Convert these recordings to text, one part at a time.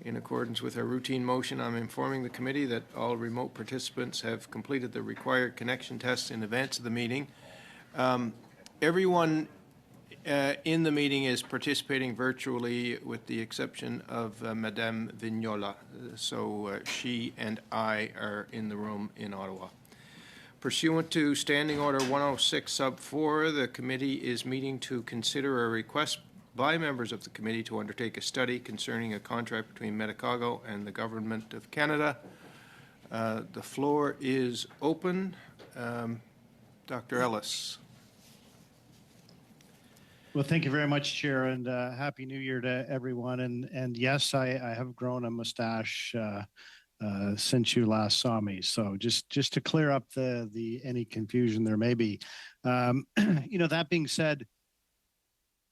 In accordance with our routine motion, I'm informing the committee that all remote participants have completed the required connection tests in advance of the meeting. Everyone in the meeting is participating virtually with the exception of Madame Vignola. So she and I are in the room in Ottawa. Pursuant to Standing Order 106 Sub 4, the committee is meeting to consider a request by members of the committee to undertake a study concerning a contract between Medicago and the Government of Canada. The floor is open. Dr. Ellis. Well, thank you very much, Chair, and Happy New Year to everyone. And yes, I have grown a mustache since you last saw me. So just to clear up any confusion there may be. That being said,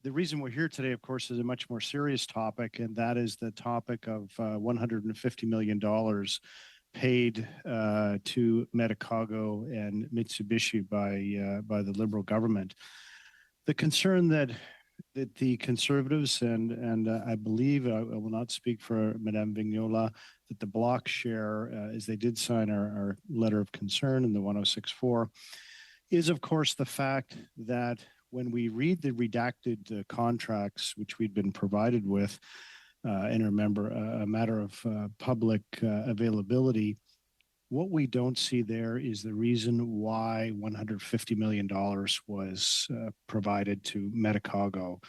the reason we're here today, of course, is a much more serious topic, and that is the topic of $150 million paid to Medicago and Mitsubishi by the Liberal government. The concern that the Conservatives and I believe I will not speak for Madame Vignola, that the Bloc share, as they did sign our letter of concern in the 106.4, is of course the fact that when we read the redacted contracts which we'd been provided with, and remember a matter of public availability, what we don't see there is the reason why $150 million was provided to Medicago.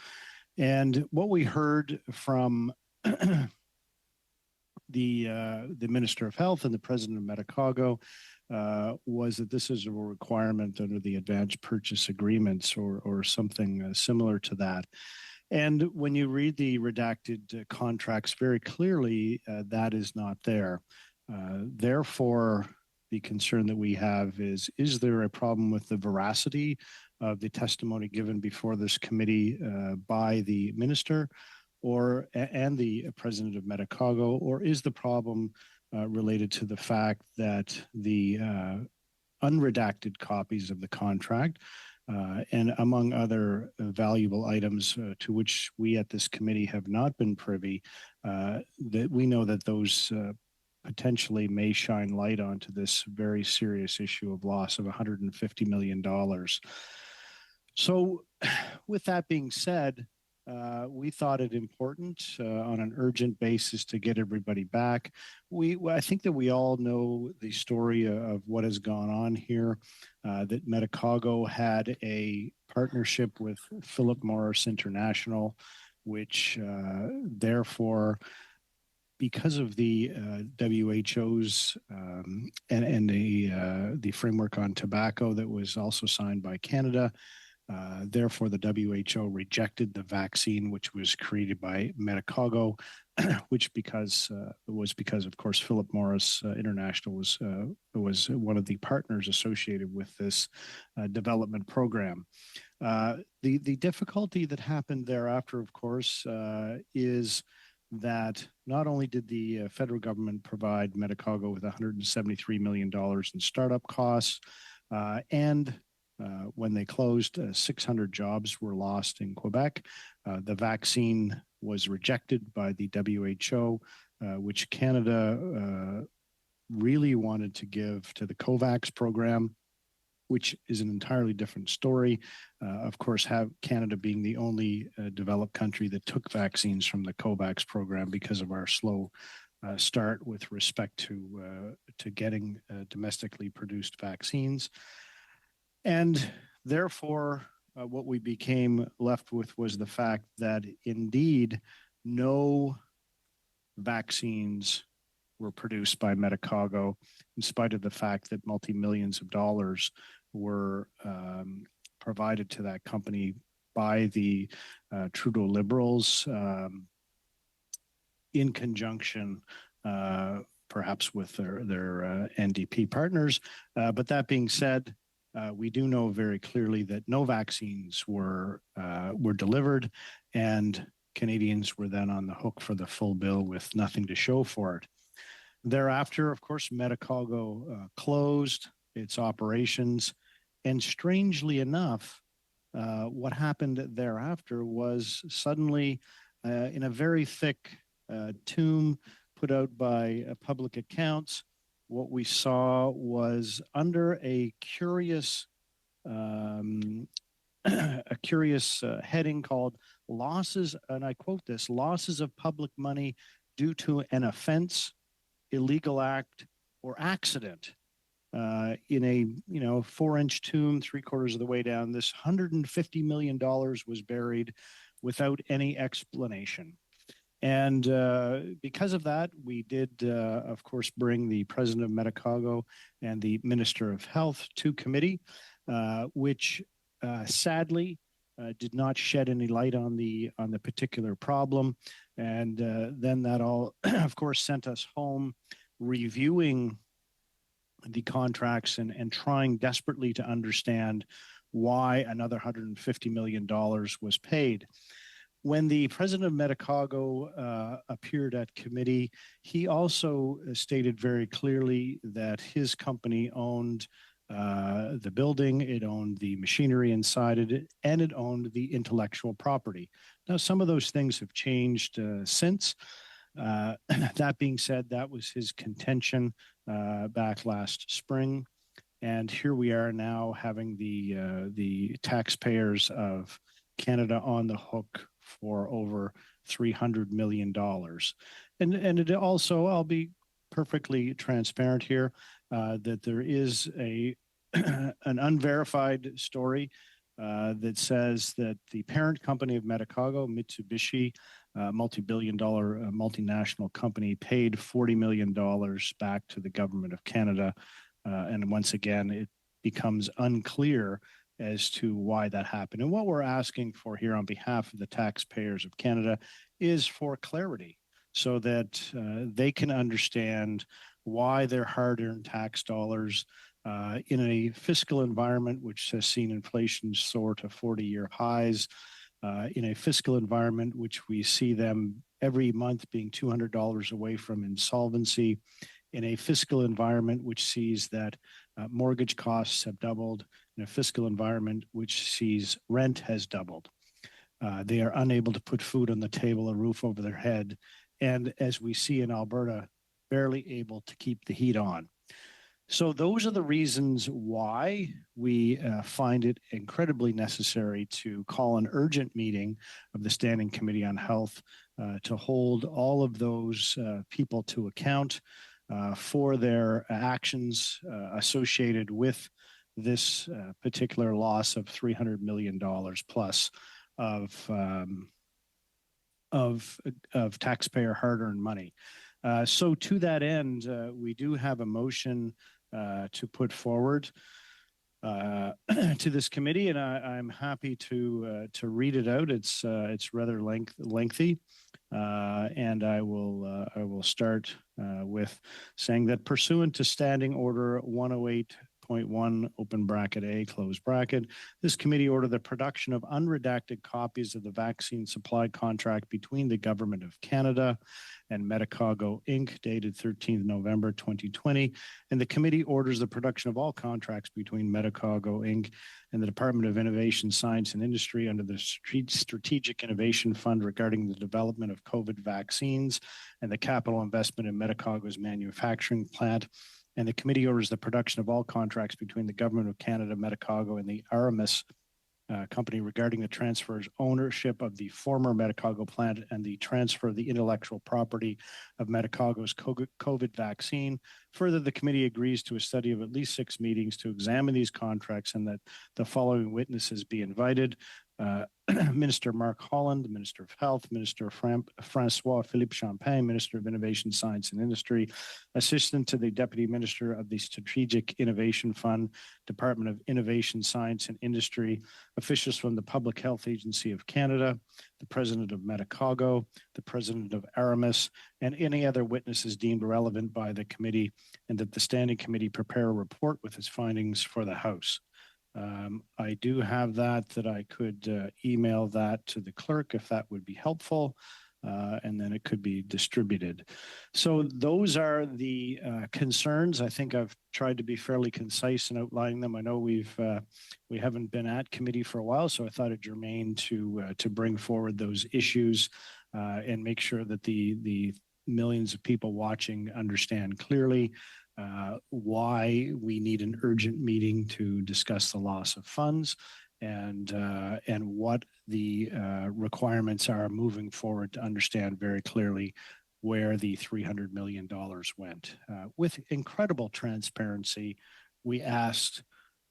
And what we heard from the Minister of Health and the President of Medicago was that this is a requirement under the advanced purchase agreements or something similar to that. And when you read the redacted contracts very clearly, that is not there. Therefore, the concern that we have is there a problem with the veracity of the testimony given before this committee by the minister and the president of Medicago, or is the problem related to the fact that the unredacted copies of the contract and among other valuable items to which we at this committee have not been privy, that we know that those potentially may shine light onto this very serious issue of loss of $150 million. So with that being said, we thought it important on an urgent basis to get everybody back. I think that we all know the story of what has gone on here, that Medicago had a partnership with Philip Morris International, which therefore, because of the WHO's and the framework on tobacco that was also signed by Canada, therefore the WHO rejected the vaccine which was created by Medicago, which was because of course Philip Morris International was one of the partners associated with this development program. The difficulty that happened thereafter, of course, is that not only did the federal government provide Medicago with $173 million in startup costs, and when they closed, 600 jobs were lost in Quebec. The vaccine was rejected by the WHO, which Canada really wanted to give to the COVAX program, which is an entirely different story. Of course, Canada being the only developed country that took vaccines from the COVAX program because of our slow start with respect to getting domestically produced vaccines. And therefore, what we became left with was the fact that indeed no vaccines were produced by Medicago, in spite of the fact that multi-millions of dollars were provided to that company by the Trudeau Liberals in conjunction perhaps with their NDP partners. But that being said, we do know very clearly that no vaccines were delivered, and Canadians were then on the hook for the full bill with nothing to show for it. Thereafter, of course, Medicago closed its operations, and strangely enough, what happened thereafter was suddenly, in a very thick tomb put out by Public Accounts, what we saw was under a curious a curious heading called losses, and I quote this, losses of public money due to an offense, illegal act, or accident. In a 4-inch tomb, 3/4 of the way down, this $150 million was buried without any explanation. And because of that, we did, of course, bring the president of Medicago and the minister of health to committee, which sadly did not shed any light on the particular problem. And then that all, of course, sent us home reviewing the contracts and trying desperately to understand why another $150 million was paid. When the president of Medicago appeared at committee, he also stated very clearly that his company owned the building, it owned the machinery inside it, and it owned the intellectual property. Now, some of those things have changed since. That being said, that was his contention back last spring. And here we are now having the taxpayers of Canada on the hook for over $300 million. And it also, I'll be perfectly transparent here, that there is an unverified story that says that the parent company of Medicago, Mitsubishi, multi-billion-dollar multinational company, paid $40 million back to the government of Canada. And once again, it becomes unclear as to why that happened. And what we're asking for here on behalf of the taxpayers of Canada is for clarity so that they can understand why their hard-earned tax dollars in a fiscal environment which has seen inflation soar to 40-year highs, in a fiscal environment which we see them every month being $200 away from insolvency, in a fiscal environment which sees that mortgage costs have doubled, in a fiscal environment which sees rent has doubled. They are unable to put food on the table, a roof over their head, and as we see in Alberta, barely able to keep the heat on. So those are the reasons why we find it incredibly necessary to call an urgent meeting of the Standing Committee on Health to hold all of those people to account for their actions associated with this particular loss of $300 million plus of taxpayer hard-earned money. So to that end, we do have a motion to put forward to this committee, and I'm happy to read it out. It's rather lengthy, and I will start with saying that pursuant to Standing Order 108.1 open bracket A close bracket, this committee ordered the production of unredacted copies of the vaccine supply contract between the Government of Canada and Medicago Inc., dated 13th November 2020, and the committee orders the production of all contracts between Medicago Inc. and the Department of Innovation, Science and Industry under the Strategic Innovation Fund regarding the development of COVID vaccines and the capital investment in Medicago's manufacturing plant. And the committee orders the production of all contracts between the Government of Canada, Medicago, and the Aramis company regarding the transfer of ownership of the former Medicago plant and the transfer of the intellectual property of Medicago's COVID vaccine. Further, the committee agrees to a study of at least 6 meetings to examine these contracts and that the following witnesses be invited. Minister Mark Holland, Minister of Health, Minister Francois Philippe Champagne, Minister of Innovation, Science and Industry, Assistant to the Deputy Minister of the Strategic Innovation Fund, Department of Innovation, Science and Industry, officials from the Public Health Agency of Canada, the President of Medicago, the President of Aramis, and any other witnesses deemed relevant by the committee, and that the Standing Committee prepare a report with its findings for the House. I do have that I could email that to the clerk if that would be helpful, and then it could be distributed. So those are the concerns. I think I've tried to be fairly concise in outlining them. I know we haven't been at committee for a while, so I thought it germane to bring forward those issues and make sure that the millions of people watching understand clearly why we need an urgent meeting to discuss the loss of funds and what the requirements are moving forward to understand very clearly where the $300 million went. With incredible transparency, we asked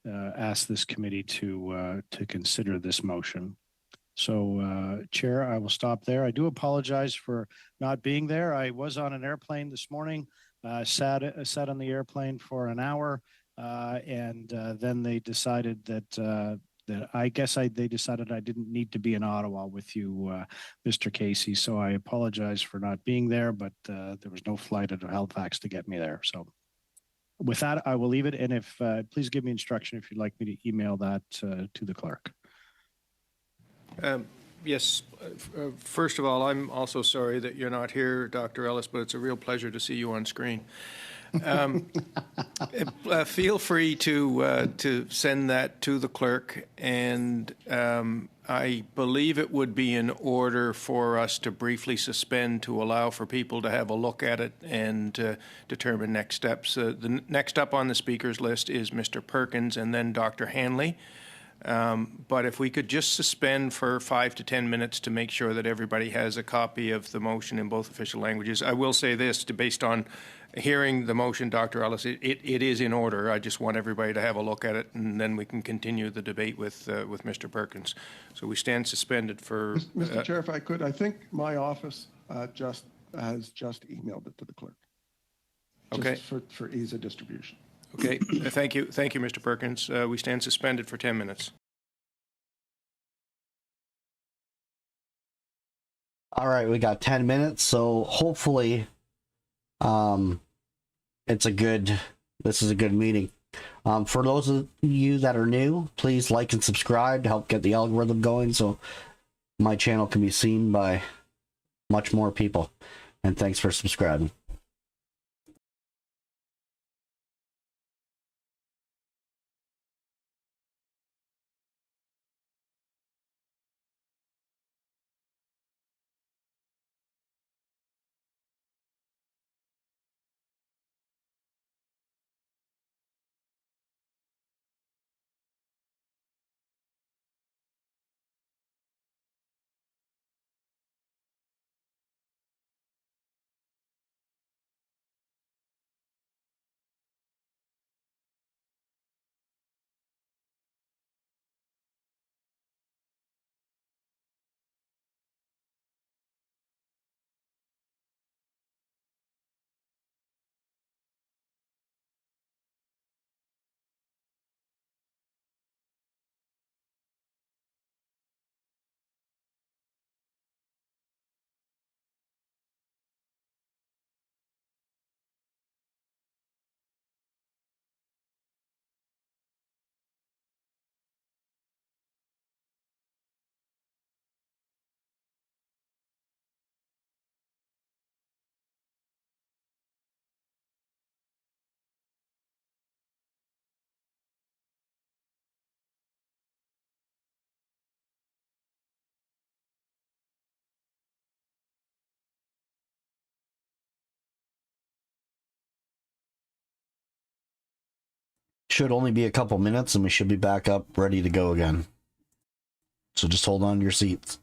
this committee to consider this motion. So, Chair, I will stop there. I do apologize for not being there. I was on an airplane this morning, sat on the airplane for an hour, and then they decided that they decided I didn't need to be in Ottawa with you, Mr. Casey. So I apologize for not being there, but there was no flight out of Halifax to get me there. So with that, I will leave it. And if please give me instruction if you'd like me to email that to the clerk. Yes. First of all, I'm also sorry that you're not here, Dr. Ellis, but it's a real pleasure to see you on screen. Feel free to send that to the clerk, and I believe it would be in order for us to briefly suspend to allow for people to have a look at it and determine next steps. The next up on the speakers list is Mr. Perkins and then Dr. Hanley. But if we could just suspend for 5 to 10 minutes to make sure that everybody has a copy of the motion in both official languages. I will say this, based on hearing the motion, Dr. Ellis, it is in order. I just want everybody to have a look at it, and then we can continue the debate with Mr. Perkins. So we stand suspended for... Mr. Chair, if I could, I think my office has just emailed it to the clerk. Okay. Just for ease of distribution. Okay, thank you, Mr. Perkins. We stand suspended for 10 minutes. All right, we got 10 minutes, so hopefully this is a good meeting. For those of you that are new, please like and subscribe to help get the algorithm going so my channel can be seen by much more people. And thanks for subscribing. Should only be a couple minutes and we should be back up ready to go again. So just hold on to your seats.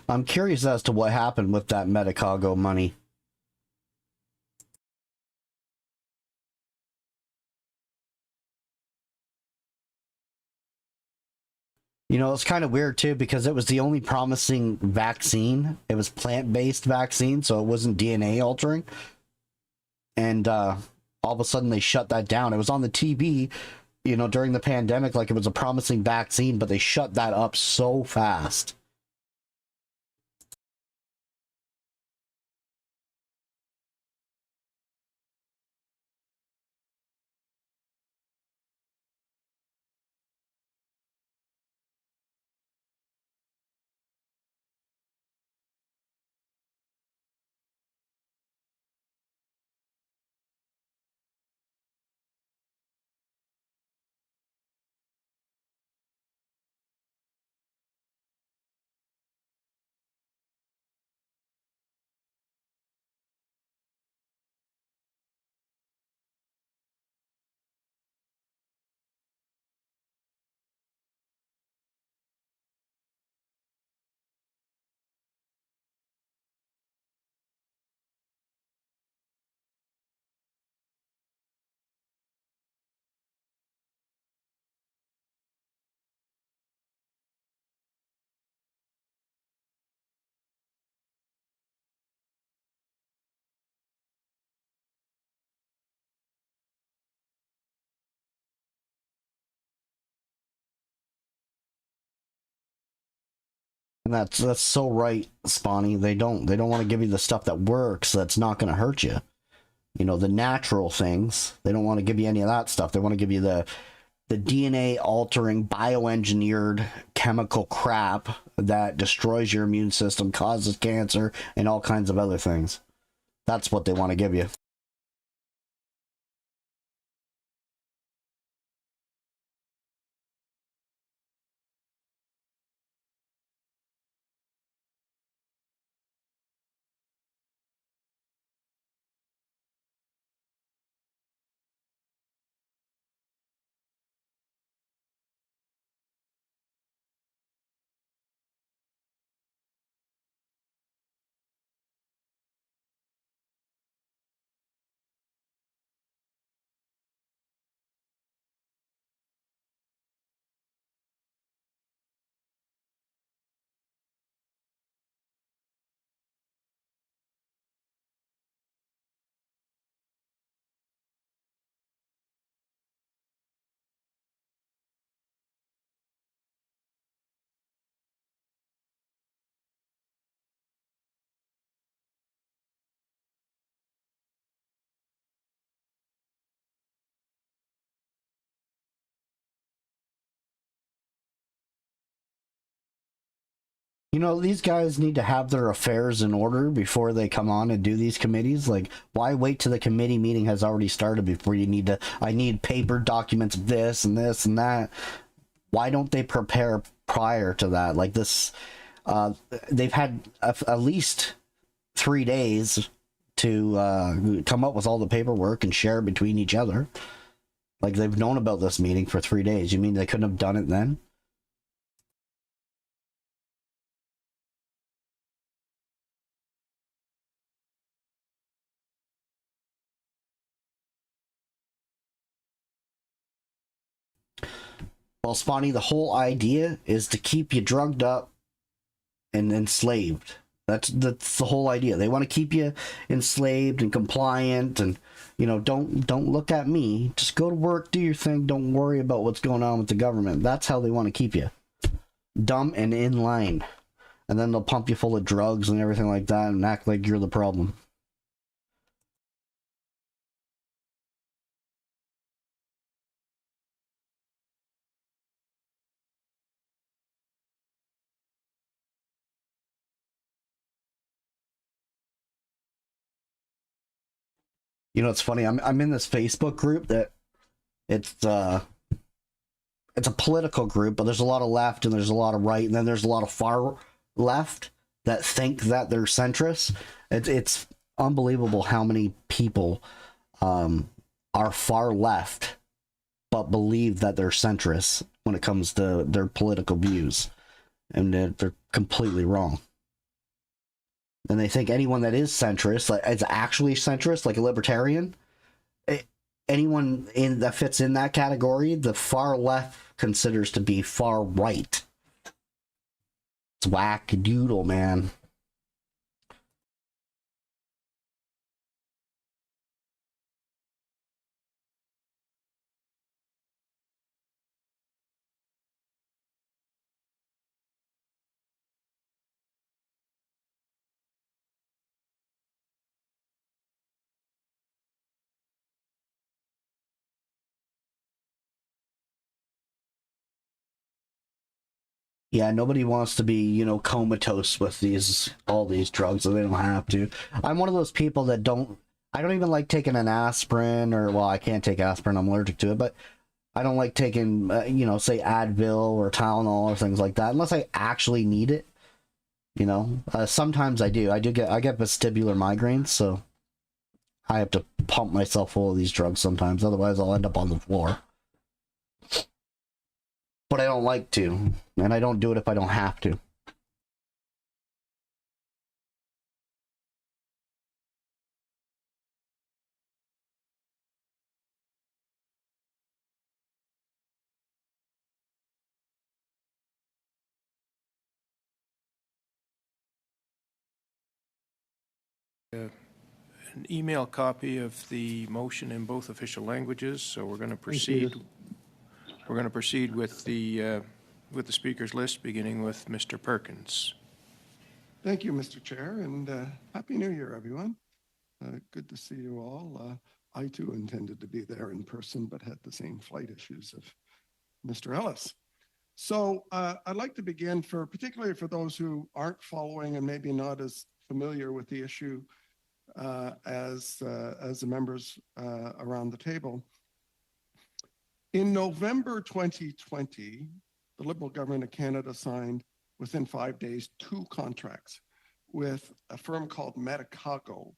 I'm curious as to what happened with that Medicago money. You know, it's kind of weird too because it was the only promising vaccine. It was plant-based vaccine, so it wasn't DNA altering. And all of a sudden they shut that down. It was on the TV, you know, during the pandemic, like it was a promising vaccine, but they shut that up so fast. And that's so right, Spawny. They don't want to give you the stuff that works that's not going to hurt you. You know, the natural things. They don't want to give you any of that stuff. They want to give you the DNA altering bioengineered chemical crap that destroys your immune system, causes cancer, and all kinds of other things. That's what they want to give you. You know, these guys need to have their affairs in order before they come on and do these committees. Like, why wait till the committee meeting has already started before you need to, I need paper documents of this and this and that. Why don't they prepare prior to that? Like this, they've had at least 3 days to come up with all the paperwork and share it between each other. Like they've known about this meeting for 3 days. You mean they couldn't have done it then? Well, Spawny, the whole idea is to keep you drugged up and enslaved. That's the whole idea. They want to keep you enslaved and compliant, and you know, don't look at me. Just go to work, do your thing. Don't worry about what's going on with the government. That's how they want to keep you dumb and in line, and then they'll pump you full of drugs and everything like that, and act like you're the problem. You know, it's funny. I'm in this Facebook group that it's it's a political group, but there's a lot of left and there's a lot of right, and then there's a lot of far left that think that they're centrist. It's unbelievable how many people are far left but believe that they're centrist when it comes to their political views, and they're completely wrong. And they think anyone that is centrist, like is actually centrist, like a libertarian, anyone that fits in that category, the far left considers to be far right. It's whack-a-doodle, man. Yeah, nobody wants to be, comatose with all these drugs, and they don't have to. I'm one of those people that I don't even like taking an aspirin, or, well, I can't take aspirin, I'm allergic to it, but I don't like taking, say Advil or Tylenol or things like that, unless I actually need it. Sometimes I do. I get vestibular migraines, so I have to pump myself full of these drugs sometimes, otherwise I'll end up on the floor. But I don't like to, and I don't do it if I don't have to. An email copy of the motion in both official languages, so we're going to proceed. We're going to proceed with the speakers list, beginning with Mr. Perkins. Thank you, Mr. Chair, and Happy New Year, everyone. Good to see you all. I too intended to be there in person, but had the same flight issues of Mr. Ellis. So I'd like to begin, particularly for those who aren't following and maybe not as familiar with the issue as the members around the table. In November 2020, the Liberal government of Canada signed within 5 days 2 contracts with a firm called Medicago,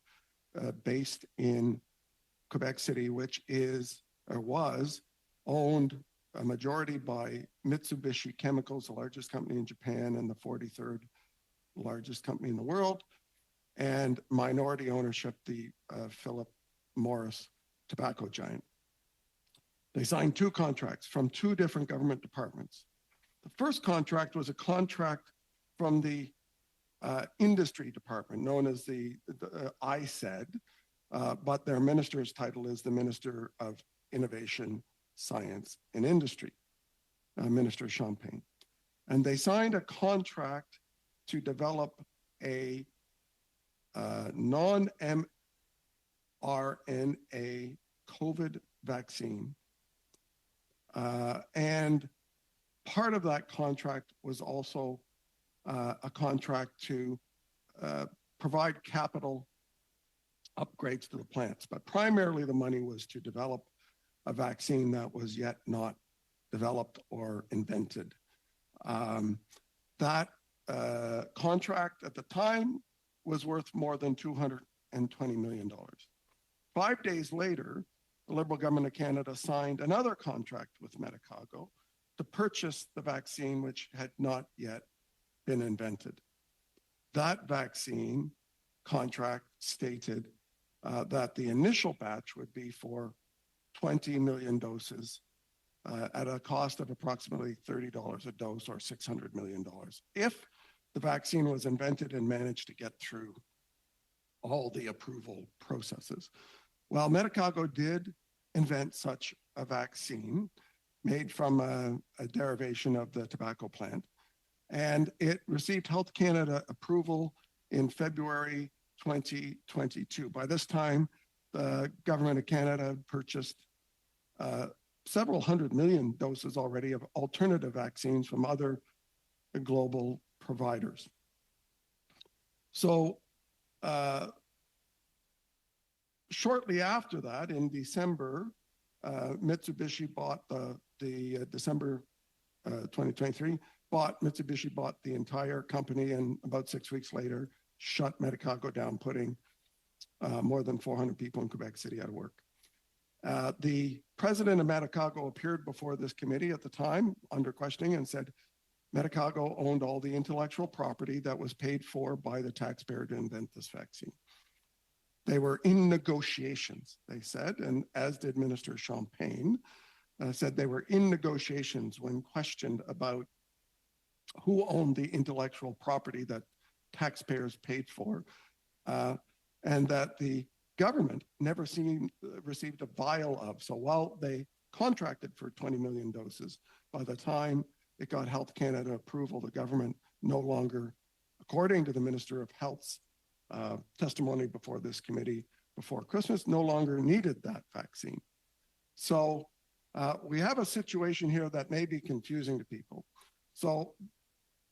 based in Quebec City, which is or was owned a majority by Mitsubishi Chemicals, the largest company in Japan and the 43rd largest company in the world, and minority ownership, the Philip Morris tobacco giant. They signed 2 contracts from 2 different government departments. The first contract was a contract from the industry department, known as the ISED, but their minister's title is the Minister of Innovation, Science, and Industry, Minister Champagne. And they signed a contract to develop a non-mRNA COVID vaccine. And part of that contract was also a contract to provide capital upgrades to the plants. But primarily the money was to develop a vaccine that was yet not developed or invented. That contract at the time was worth more than $220 million. 5 days later, the Liberal government of Canada signed another contract with Medicago to purchase the vaccine, which had not yet been invented. That vaccine contract stated that the initial batch would be for 20 million doses at a cost of approximately $30 a dose, or $600 million, if the vaccine was invented and managed to get through all the approval processes. Well, Medicago did invent such a vaccine made from a derivation of the tobacco plant, and it received Health Canada approval in February 2022. By this time, the government of Canada purchased several hundred million doses already of alternative vaccines from other global providers. So shortly after that, in December, Mitsubishi bought December 2023, Mitsubishi bought the entire company, and about 6 weeks later, shut Medicago down, putting more than 400 people in Quebec City out of work. The president of Medicago appeared before this committee at the time under questioning and said, Medicago owned all the intellectual property that was paid for by the taxpayer to invent this vaccine. They were in negotiations, they said, and as did Minister Champagne, said they were in negotiations when questioned about who owned the intellectual property that taxpayers paid for, and that the government never received a vial of. So while they contracted for 20 million doses, by the time it got Health Canada approval, the government no longer, according to the Minister of Health's testimony before this committee before Christmas, no longer needed that vaccine. So we have a situation here that may be confusing to people. So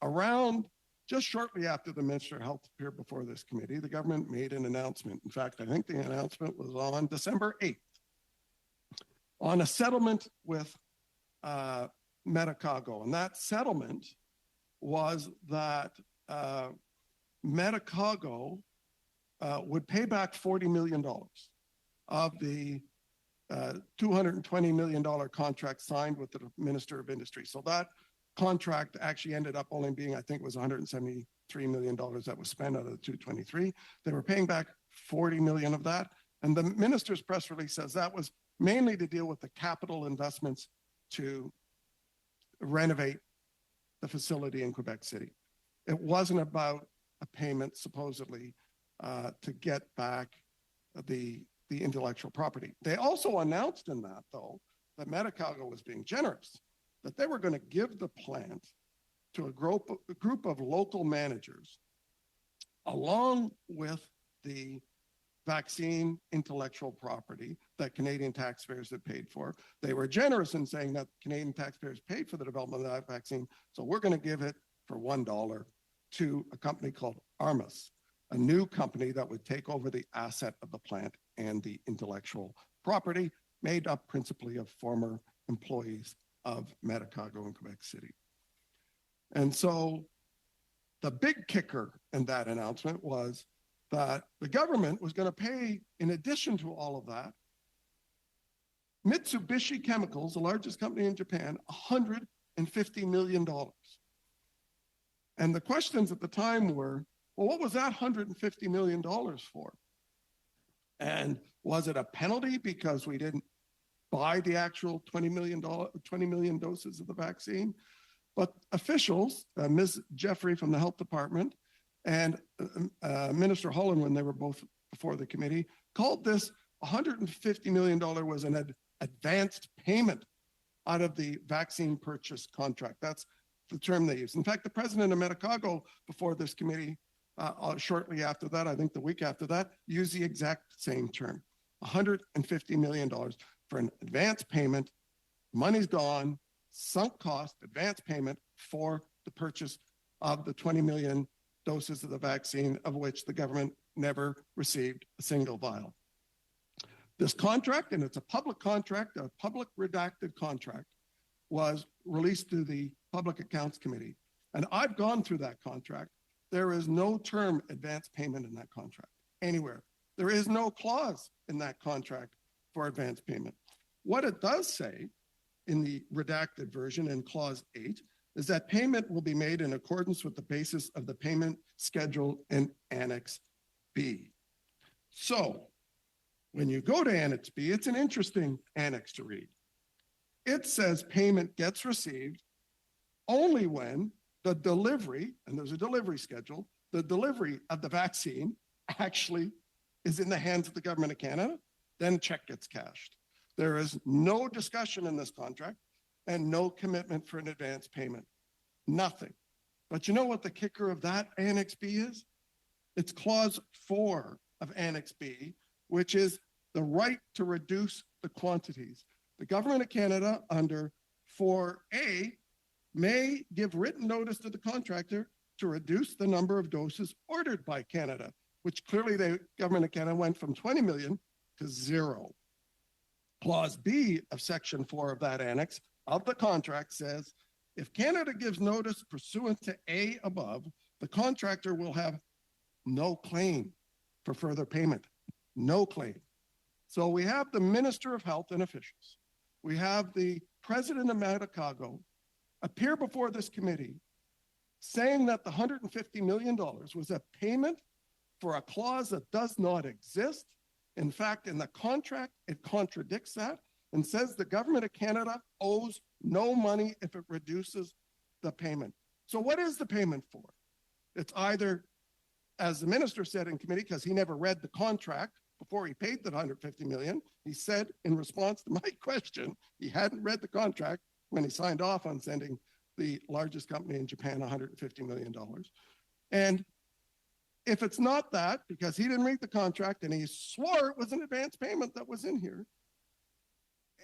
around just shortly after the Minister of Health appeared before this committee, the government made an announcement. In fact, I think the announcement was on December 8th on a settlement with Medicago. And that settlement was that Medicago would pay back $40 million of the $220 million contract signed with the Minister of Industry. So that contract actually ended up only being, I think it was $173 million that was spent out of the 223. They were paying back 40 million of that. And the minister's press release says that was mainly to deal with the capital investments to renovate the facility in Quebec City. It wasn't about a payment supposedly to get back the intellectual property. They also announced in that, though, that Medicago was being generous, that they were going to give the plant to a group of local managers along with the vaccine intellectual property that Canadian taxpayers had paid for. They were generous in saying that Canadian taxpayers paid for the development of that vaccine, so we're going to give it for $1 to a company called Armas, a new company that would take over the asset of the plant and the intellectual property, made up principally of former employees of Medicago in Quebec City. And so the big kicker in that announcement was that the government was going to pay, in addition to all of that, Mitsubishi Chemicals, the largest company in Japan, $150 million. And the questions at the time were, well, what was that $150 million for? And was it a penalty because we didn't buy the actual 20 million doses of the vaccine? But officials, Ms. Jeffrey from the Health Department and Minister Holland, when they were both before the committee, called this $150 million was an advanced payment out of the vaccine purchase contract. That's the term they use. In fact, the president of Medicago before this committee, shortly after that, I think the week after that, used the exact same term, $150 million for an advance payment. Money's gone, sunk cost, advance payment for the purchase of the 20 million doses of the vaccine, of which the government never received a single vial. This contract, and it's a public contract, a public redacted contract, was released to the Public Accounts Committee. And I've gone through that contract. There is no term advance payment in that contract anywhere. There is no clause in that contract for advance payment. What it does say in the redacted version in clause 8 is that payment will be made in accordance with the basis of the payment schedule in Annex B. So when you go to Annex B, it's an interesting annex to read. It says payment gets received only when the delivery, and there's a delivery schedule, the delivery of the vaccine actually is in the hands of the government of Canada, then a check gets cashed. There is no discussion in this contract and no commitment for an advance payment. Nothing. But you know what the kicker of that Annex B is? It's clause 4 of Annex B, which is the right to reduce the quantities. The government of Canada under 4A may give written notice to the contractor to reduce the number of doses ordered by Canada, which clearly the government of Canada went from 20 million to 0. Clause B of Section 4 of that annex of the contract says, if Canada gives notice pursuant to A above, the contractor will have no claim for further payment. No claim. So we have the Minister of Health and officials. We have the President of Medicago appear before this committee saying that the $150 million was a payment for a clause that does not exist. In fact, in the contract, it contradicts that and says the government of Canada owes no money if it reduces the payment. So what is the payment for? It's either, as the minister said in committee, because he never read the contract before he paid the $150 million, he said in response to my question, he hadn't read the contract when he signed off on sending the largest company in Japan $150 million. And if it's not that, because he didn't read the contract and he swore it was an advance payment that was in here,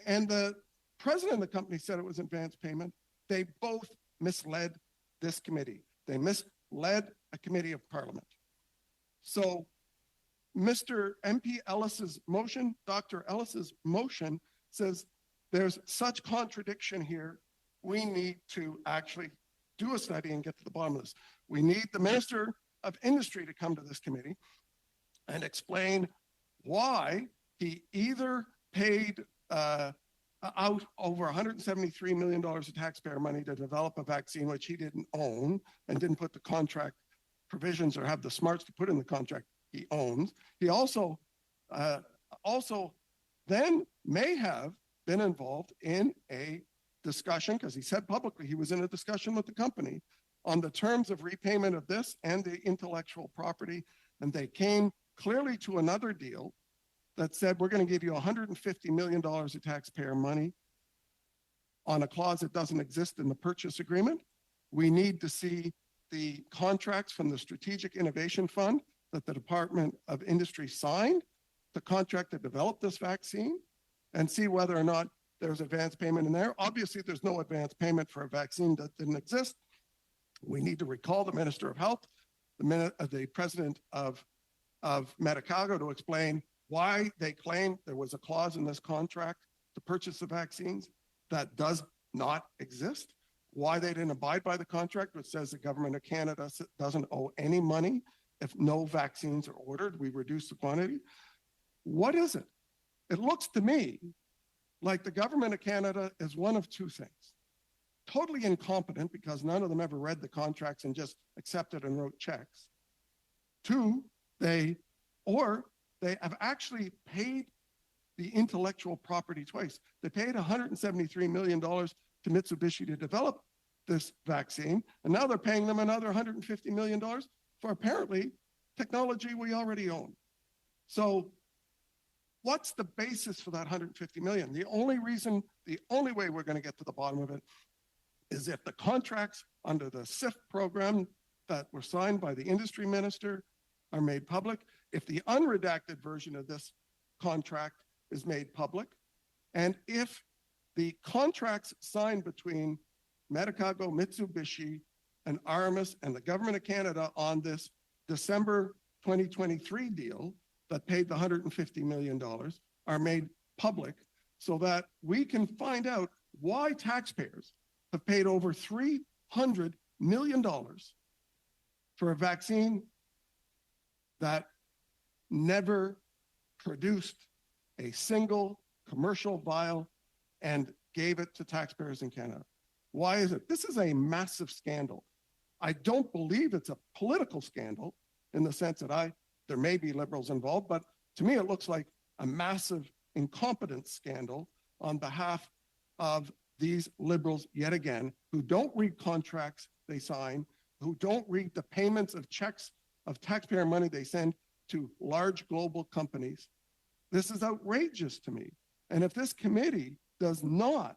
and the president of the company said it was advance payment, they both misled this committee. They misled a committee of parliament. So Mr. MP Ellis's motion, Dr. Ellis's motion says there's such contradiction here, we need to actually do a study and get to the bottom of this. We need the Minister of Industry to come to this committee and explain why he either paid out over $173 million of taxpayer money to develop a vaccine which he didn't own and didn't put the contract provisions or have the smarts to put in the contract he owns. He also then may have been involved in a discussion, because he said publicly he was in a discussion with the company on the terms of repayment of this and the intellectual property. And they came clearly to another deal that said, we're going to give you $150 million of taxpayer money on a clause that doesn't exist in the purchase agreement. We need to see the contracts from the Strategic Innovation Fund that the Department of Industry signed, the contract that developed this vaccine, and see whether or not there's advance payment in there. Obviously, there's no advance payment for a vaccine that didn't exist. We need to recall the Minister of Health, the president of Medicago, to explain why they claim there was a clause in this contract to purchase the vaccines that does not exist, why they didn't abide by the contract, which says the government of Canada doesn't owe any money if no vaccines are ordered. We reduce the quantity. What is it? It looks to me like the government of Canada is one of two things. Totally incompetent because none of them ever read the contracts and just accepted and wrote checks. Two, they have actually paid the intellectual property twice. They paid $173 million to Mitsubishi to develop this vaccine, and now they're paying them another $150 million for apparently technology we already own. So what's the basis for that $150 million? The only way we're going to get to the bottom of it is if the contracts under the SIF program that were signed by the industry minister are made public, if the unredacted version of this contract is made public, and if the contracts signed between Medicago, Mitsubishi, and Aramis and the government of Canada on this December 2023 deal that paid the $150 million are made public, so that we can find out why taxpayers have paid over $300 million for a vaccine that never produced a single commercial vial and gave it to taxpayers in Canada. Why is it? This is a massive scandal. I don't believe it's a political scandal in the sense that there may be Liberals involved, but to me it looks like a massive incompetence scandal on behalf of these Liberals yet again, who don't read contracts they sign, who don't read the payments of checks of taxpayer money they send to large global companies. This is outrageous to me. And if this committee does not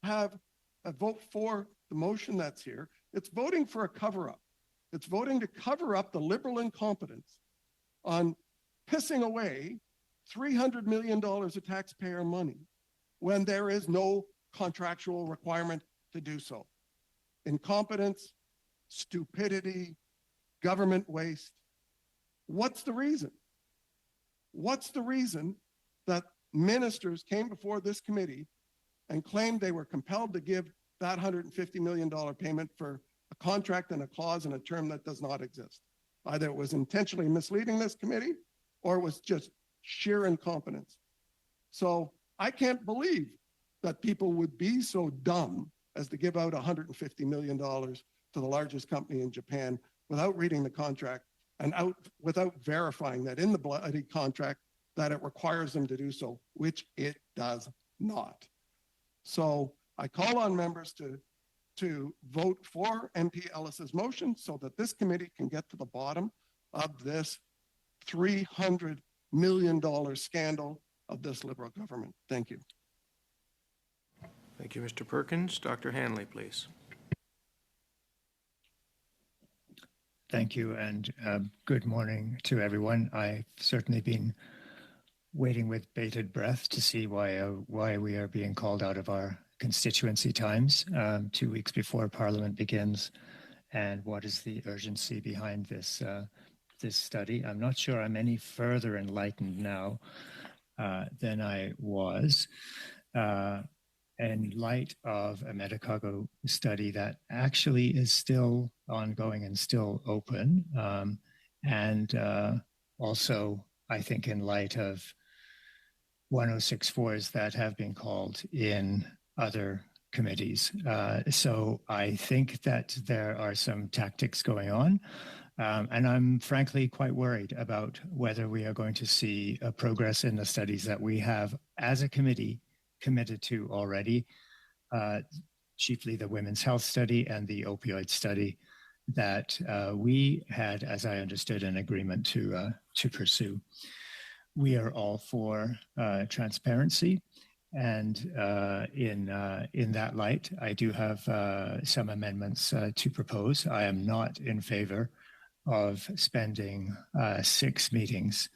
have a vote for the motion that's here, it's voting for a cover-up. It's voting to cover up the Liberal incompetence on pissing away $300 million of taxpayer money when there is no contractual requirement to do so. Incompetence, stupidity, government waste. What's the reason? What's the reason that ministers came before this committee and claimed they were compelled to give that $150 million payment for a contract and a clause and a term that does not exist? Either it was intentionally misleading this committee or it was just sheer incompetence. So I can't believe that people would be so dumb as to give out $150 million to the largest company in Japan without reading the contract and without verifying that in the bloody contract that it requires them to do so, which it does not. So I call on members to vote for MP Ellis's motion so that this committee can get to the bottom of this $300 million scandal of this Liberal government. Thank you. Thank you, Mr. Perkins. Dr. Hanley, please. Thank you, and good morning to everyone. I've certainly been waiting with bated breath to see why we are being called out of our constituency times 2 weeks before Parliament begins, and what is the urgency behind this study. I'm not sure I'm any further enlightened now than I was. In light of a Medicago study that actually is still ongoing and still open, and also I think in light of 1064s that have been called in other committees. So I think that there are some tactics going on, and I'm frankly quite worried about whether we are going to see a progress in the studies that we have as a committee committed to already, chiefly the women's health study and the opioid study that we had, as I understood, an agreement to pursue. We are all for transparency, and in that light, I do have some amendments to propose. I am not in favor of spending 6 meetings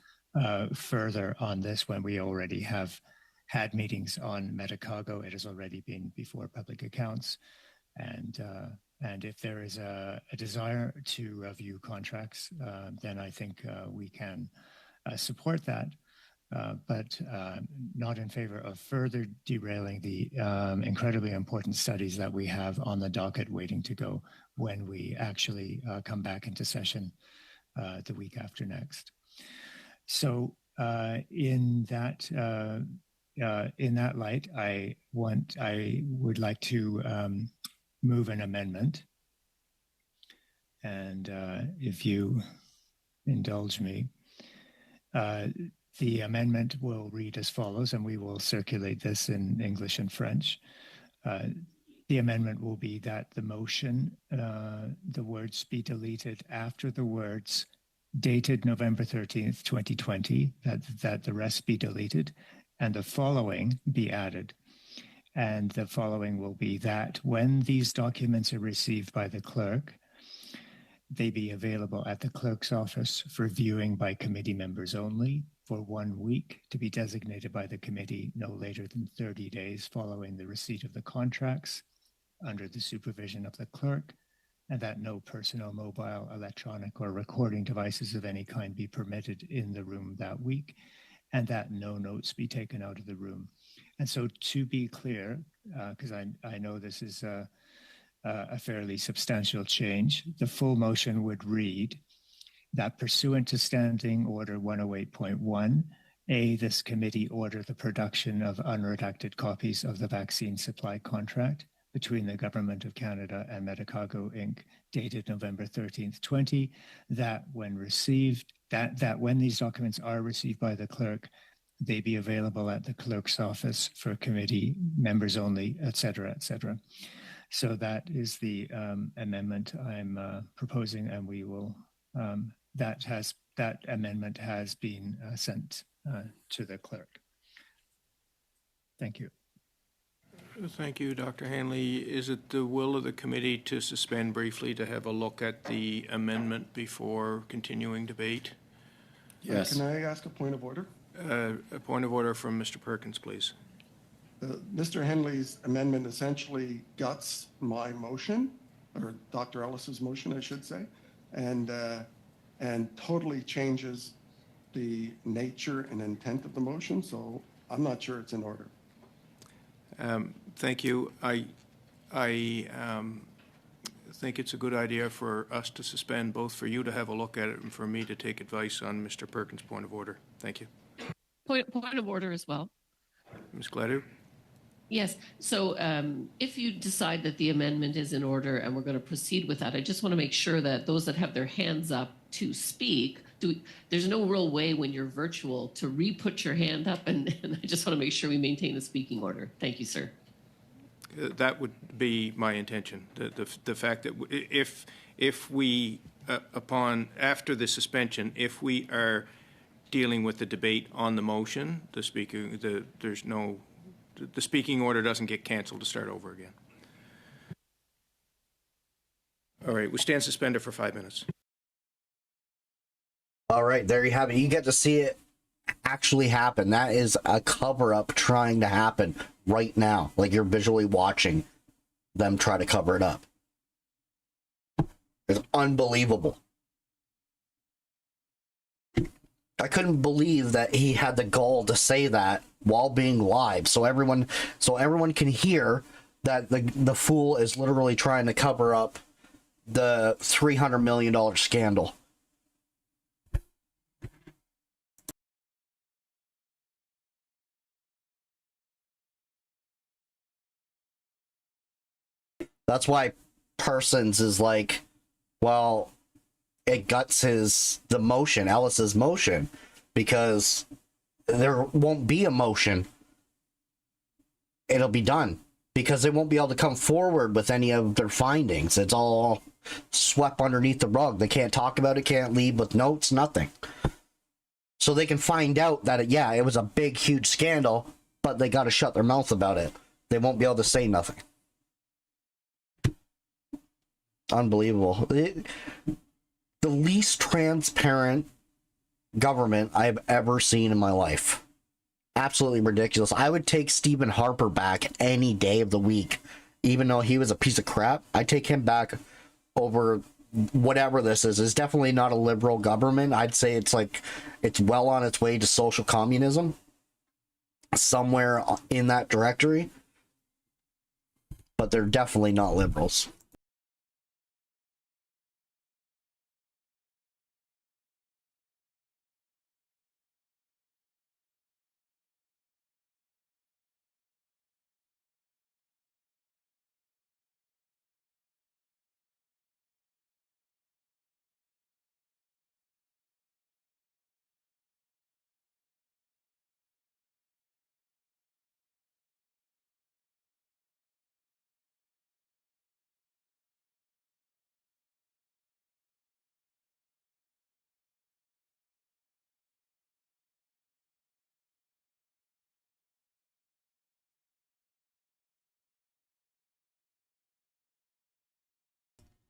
further on this when we already have had meetings on Medicago. It has already been before public accounts. And if there is a desire to review contracts, then I think we can support that, but not in favor of further derailing the incredibly important studies that we have on the docket waiting to go when we actually come back into session the week after next. So in that light, I would like to move an amendment, and if you indulge me, the amendment will read as follows, and we will circulate this in English and French. The amendment will be that the motion, the words be deleted after the words dated November 13th, 2020, that the rest be deleted, and the following be added. And the following will be that when these documents are received by the clerk, they be available at the clerk's office for viewing by committee members only for 1 week, to be designated by the committee no later than 30 days following the receipt of the contracts under the supervision of the clerk, and that no personal, mobile, electronic, or recording devices of any kind be permitted in the room that week, and that no notes be taken out of the room. And so, to be clear, because I know this is a fairly substantial change, the full motion would read that pursuant to Standing Order 108.1, this committee order the production of unredacted copies of the vaccine supply contract between the Government of Canada and Medicago Inc., dated November 13th, 20, that when received, that when these documents are received by the clerk, they be available at the clerk's office for committee members only, et cetera, et cetera. So that is the amendment I'm proposing, and we will, that amendment has been sent to the clerk. Thank you. Thank you, Dr. Hanley. Is it the will of the committee to suspend briefly to have a look at the amendment before continuing debate? Yes. Can I ask a point of order? A point of order from Mr. Perkins, please. Mr. Henley's amendment essentially guts my motion, or Dr. Ellis's motion, I should say, and totally changes the nature and intent of the motion. So I'm not sure it's in order. Thank you. I think it's a good idea for us to suspend, both for you to have a look at it and for me to take advice on Mr. Perkins' point of order. Thank you. Point of order as well. Ms. Gladue? Yes. So if you decide that the amendment is in order and we're going to proceed with that, I just want to make sure that those that have their hands up to speak, there's no real way when you're virtual to re-put your hand up. And I just want to make sure we maintain the speaking order. Thank you, sir. That would be my intention. The fact that if we, after the suspension, if we are dealing with the debate on the motion, the speaking order doesn't get canceled to start over again. All right, we stand suspended for 5 minutes. All right, there you have it. You get to see it actually happen. That is a cover-up trying to happen right now. Like, you're visually watching them try to cover it up. It's unbelievable. I couldn't believe that he had the gall to say that while being live, so everyone can hear that the fool is literally trying to cover up the $300 million scandal. That's why Parsons is like, well, it guts the motion, Ellis's motion, because there won't be a motion. It'll be done because they won't be able to come forward with any of their findings. It's all swept underneath the rug. They can't talk about it, can't leave with notes, nothing. So they can find out that, it was a big, huge scandal, but they got to shut their mouth about it. They won't be able to say nothing. Unbelievable. The least transparent government I've ever seen in my life. Absolutely ridiculous. I would take Stephen Harper back any day of the week. Even though he was a piece of crap, I'd take him back over whatever this is. It's definitely not a liberal government. I'd say it's well on its way to social communism. Somewhere in that directory. But they're definitely not liberals.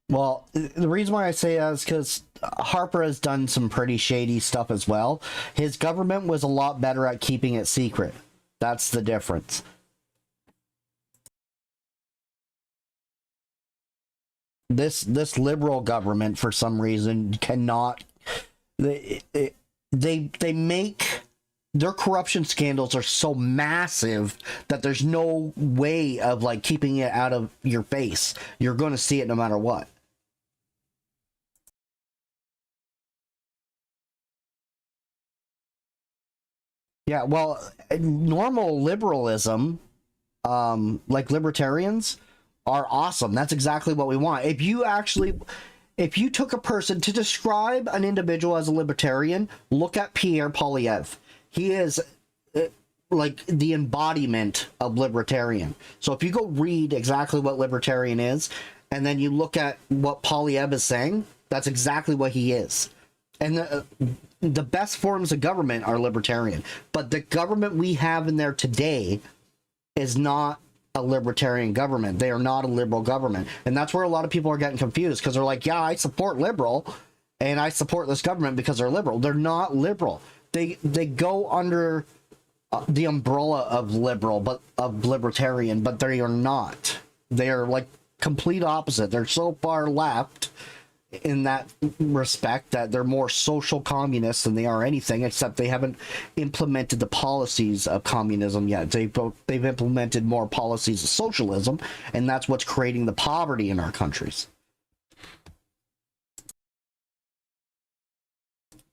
Well, the reason why I say that is because Harper has done some pretty shady stuff as well. His government was a lot better at keeping it secret. That's the difference. This liberal government, for some reason, cannot. They make their corruption scandals are so massive that there's no way of keeping it out of your face. You're going to see it no matter what. Yeah, well, normal liberalism, like libertarians, are awesome. That's exactly what we want. If you took a person to describe an individual as a libertarian, look at Pierre Poilievre. He is like the embodiment of libertarian. So if you go read exactly what libertarian is, and then you look at what Poilievre is saying, that's exactly what he is. And the best forms of government are libertarian. But the government we have in there today is not a libertarian government. They are not a liberal government. And that's where a lot of people are getting confused, because they're like, yeah, I support liberal and I support this government because they're liberal. They're not liberal. They go under the umbrella of liberal, but of libertarian, but they are not. They are like complete opposite. They're so far left in that respect that they're more social communists than they are anything, except they haven't implemented the policies of communism yet. They've implemented more policies of socialism, and that's what's creating the poverty in our countries.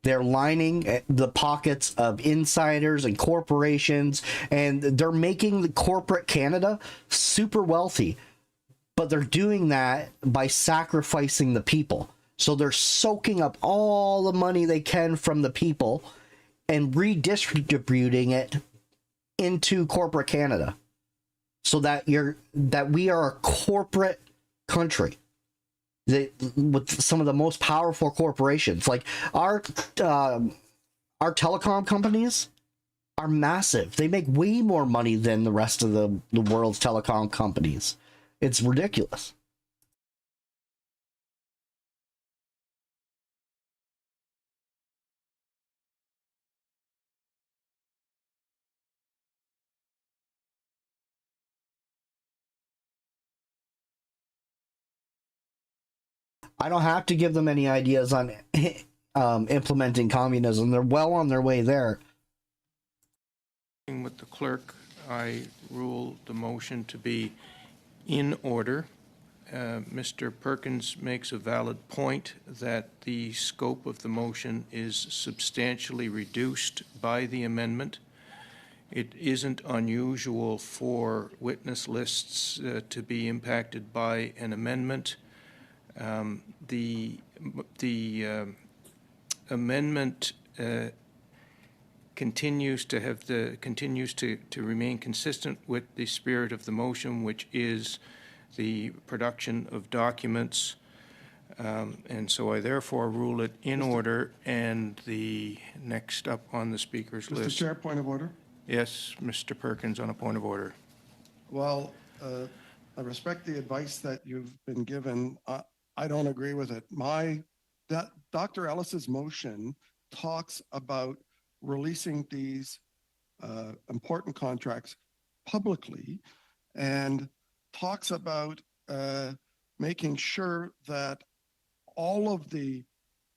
They're lining the pockets of insiders and corporations, and they're making the corporate Canada super wealthy. But they're doing that by sacrificing the people. So they're soaking up all the money they can from the people and redistributing it into corporate Canada, so that we are a corporate country with some of the most powerful corporations. Like our telecom companies are massive. They make way more money than the rest of the world's telecom companies. It's ridiculous. I don't have to give them any ideas on implementing communism. They're well on their way there. With the clerk, I rule the motion to be in order. Mr. Perkins makes a valid point that the scope of the motion is substantially reduced by the amendment. It isn't unusual for witness lists to be impacted by an amendment. The amendment continues to remain consistent with the spirit of the motion, which is the production of documents, and so I therefore rule it in order. And the next up on the speakers list. Mr. Chair, point of order. Yes, Mr. Perkins, on a point of order. Well, I respect the advice that you've been given. I don't agree with it. Dr. Ellis's motion talks about releasing these important contracts publicly, and talks about making sure that all of the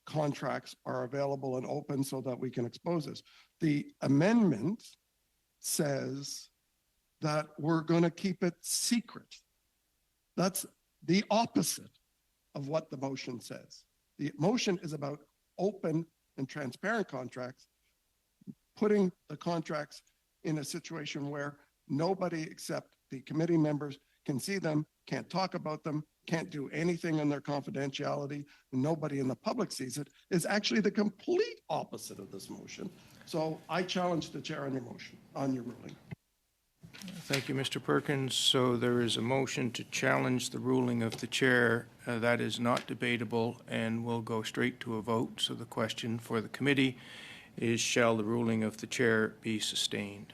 contracts are available and open so that we can expose this. The amendment says that we're going to keep it secret. That's the opposite of what the motion says. The motion is about open and transparent contracts, putting the contracts in a situation where nobody except the committee members can see them, can't talk about them, can't do anything on their confidentiality, and nobody in the public sees it, is actually the complete opposite of this motion. So I challenge the chair on your motion, on your ruling. Thank you, Mr. Perkins. So there is a motion to challenge the ruling of the chair. That is not debatable, and we'll go straight to a vote. So the question for the committee is, shall the ruling of the chair be sustained?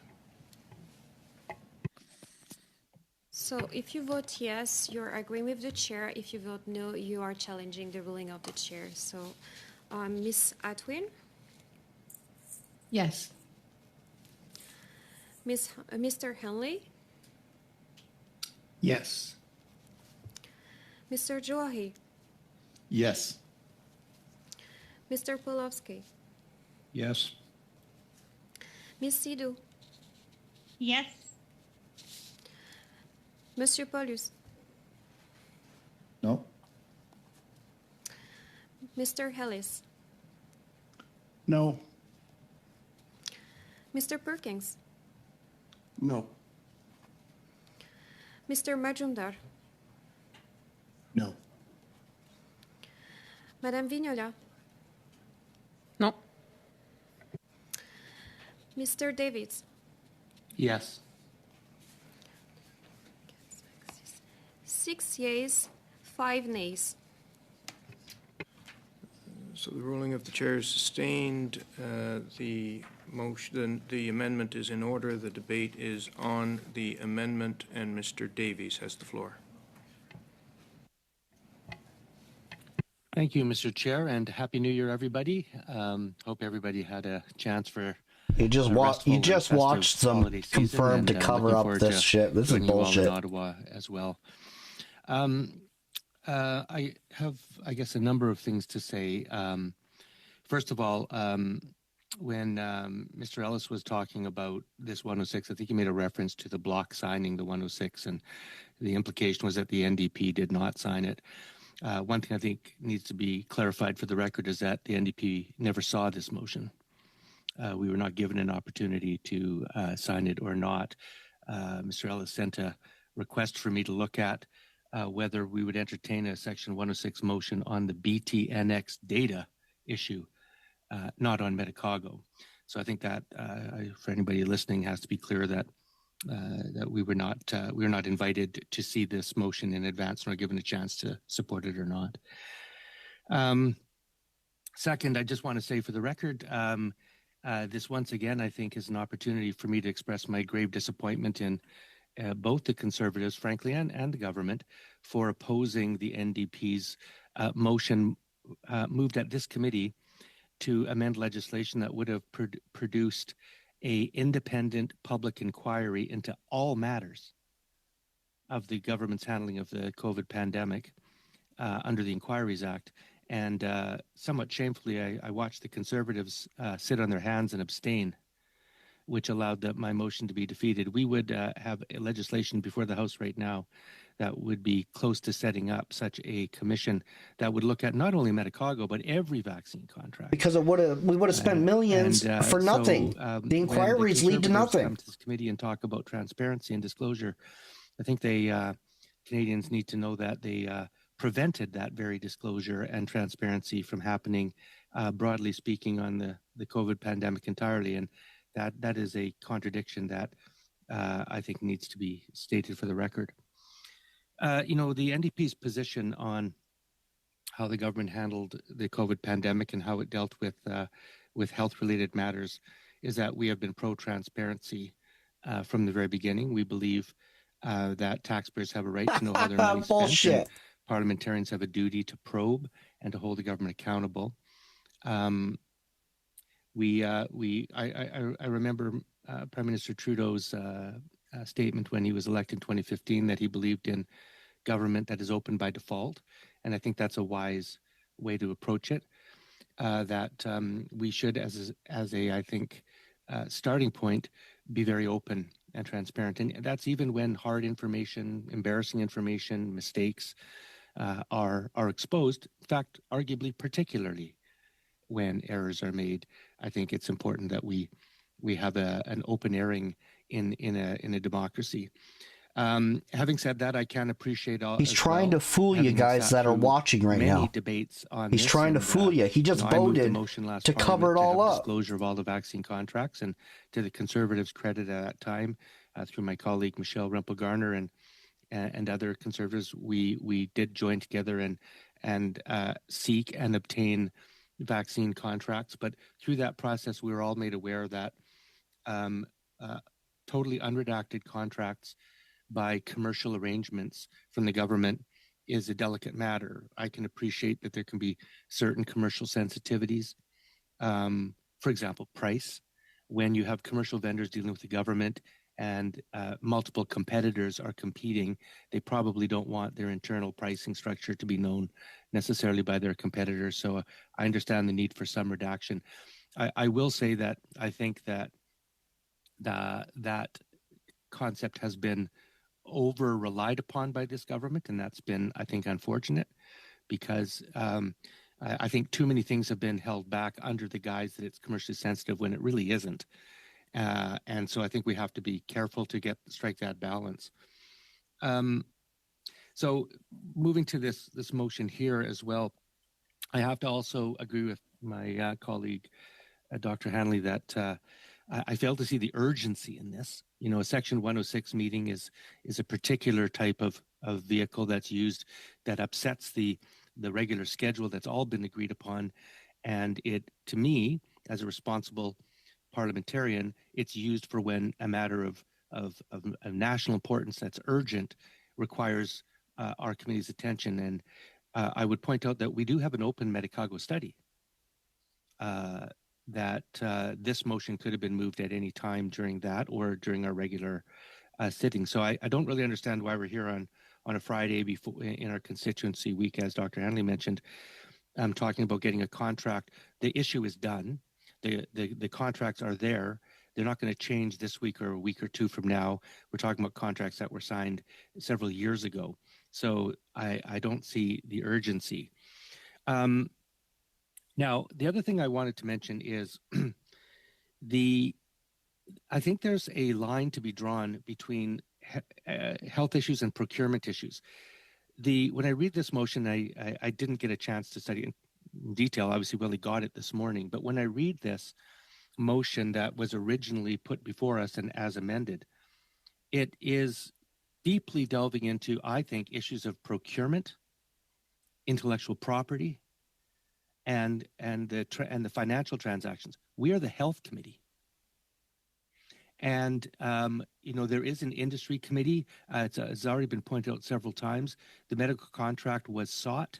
So if you vote yes, you're agreeing with the chair. If you vote no, you are challenging the ruling of the chair. So Ms. Atwin? Yes. Mr. Henley? Yes. Mr. Joahi? Yes. Mr. Polowski? Yes. Ms. Sidhu? Yes. Monsieur Paulus? No. Mr. Ellis? No. Mr. Perkins? No. Mr. Majumdar? No. Madame Vignola? No. Mr. Davids? Yes. 6 yeas, 5 nays. So the ruling of the chair is sustained. The motion, the amendment is in order. The debate is on the amendment, and Mr. Davies has the floor. Thank you, Mr. Chair, and Happy New Year, everybody. Hope everybody had a chance for You just watched them confirm to cover up this shit. This is bullshit. In Ottawa as well. I have, I guess, a number of things to say. First of all, when Mr. Ellis was talking about this 106, I think he made a reference to the bloc signing the 106, and the implication was that the NDP did not sign it. One thing I think needs to be clarified for the record is that the NDP never saw this motion. We were not given an opportunity to sign it or not. Mr. Ellis sent a request for me to look at whether we would entertain a Section 106 motion on the BTNX data issue, not on Medicago. So I think that for anybody listening, has to be clear that that we were not invited to see this motion in advance, nor given a chance to support it or not. Second, I just want to say for the record, this once again, I think, is an opportunity for me to express my grave disappointment in both the Conservatives, frankly, and the government for opposing the NDP's motion moved at this committee to amend legislation that would have produced a independent public inquiry into all matters of the government's handling of the COVID pandemic under the Inquiries Act. And somewhat shamefully, I watched the Conservatives sit on their hands and abstain, which allowed my motion to be defeated. We would have legislation before the House right now that would be close to setting up such a commission that would look at not only Medicago, but every vaccine contract. Because we would have spent millions for nothing. The inquiries lead to nothing. Come to this committee and talk about transparency and disclosure. I think Canadians need to know that they prevented that very disclosure and transparency from happening, broadly speaking, on the COVID pandemic entirely. And that is a contradiction that I think needs to be stated for the record. The NDP's position on how the government handled the COVID pandemic and how it dealt with health-related matters is that we have been pro-transparency from the very beginning. We believe that taxpayers have a right to know how their money is spent. Bullshit. Parliamentarians have a duty to probe and to hold the government accountable. I remember Prime Minister Trudeau's statement when he was elected in 2015 that he believed in government that is open by default, and I think that's a wise way to approach it. That we should, as a I think starting point, be very open and transparent, and that's even when hard information, embarrassing information, mistakes are exposed. In fact, arguably, particularly when errors are made, I think it's important that we have an open airing in a democracy. Having said that, I can appreciate all. He's trying to fool you guys that are watching right now. Debates on He's trying to fool you. He just voted to cover it all up. Disclosure of all the vaccine contracts, and to the Conservatives' credit at that time, through my colleague Michelle Rempel-Garner and other Conservatives, we did join together and seek and obtain vaccine contracts. But through that process, we were all made aware that totally unredacted contracts by commercial arrangements from the government is a delicate matter. I can appreciate that there can be certain commercial sensitivities. For example, price. When you have commercial vendors dealing with the government and multiple competitors are competing, they probably don't want their internal pricing structure to be known necessarily by their competitors. So I understand the need for some redaction. I will say that I think that that concept has been over relied upon by this government, and that's been, I think, unfortunate, because I think too many things have been held back under the guise that it's commercially sensitive when it really isn't. And so I think we have to be careful to strike that balance. So moving to this motion here as well, I have to also agree with my colleague, Dr. Hanley, that I fail to see the urgency in this. A Section 106 meeting is a particular type of vehicle that's used that upsets the regular schedule that's all been agreed upon. And it, to me, as a responsible parliamentarian, it's used for when a matter of national importance that's urgent requires our committee's attention. And I would point out that we do have an open Medicago study that this motion could have been moved at any time during that or during our regular sitting. So I don't really understand why we're here on a Friday before in our constituency week, as Dr. Hanley mentioned. I'm talking about getting a contract. The issue is done. The contracts are there. They're not going to change this week or a week or two from now. We're talking about contracts that were signed several years ago. So I don't see the urgency. Now, the other thing I wanted to mention is I think there's a line to be drawn between health issues and procurement issues. When I read this motion, I didn't get a chance to study it in detail. Obviously, we only got it this morning. But when I read this motion that was originally put before us and as amended, it is deeply delving into, I think, issues of procurement, intellectual property, and the financial transactions. We are the health committee. And, there is an industry committee. It's already been pointed out several times. The medical contract was sought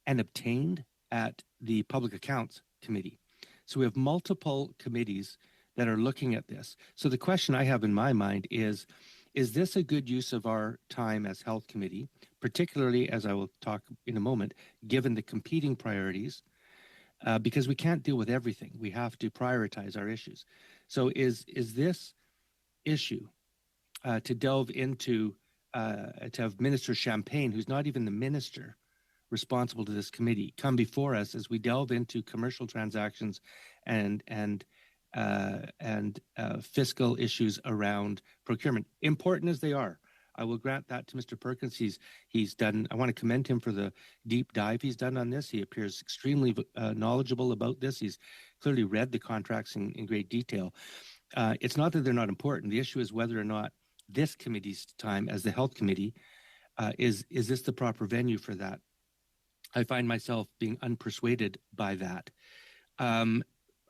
and obtained at the Public Accounts Committee. So we have multiple committees that are looking at this. So the question I have in my mind is this a good use of our time as Health Committee, particularly, as I will talk in a moment, given the competing priorities? Because we can't deal with everything. We have to prioritize our issues. So is this issue to delve into, to have Minister Champagne, who's not even the minister responsible to this committee, come before us as we delve into commercial transactions and fiscal issues around procurement, important as they are. I will grant that to Mr. Perkins. He's done. I want to commend him for the deep dive he's done on this. He appears extremely knowledgeable about this. He's clearly read the contracts in great detail. It's not that they're not important. The issue is whether or not this committee's time as the Health Committee is this the proper venue for that. I find myself being unpersuaded by that. I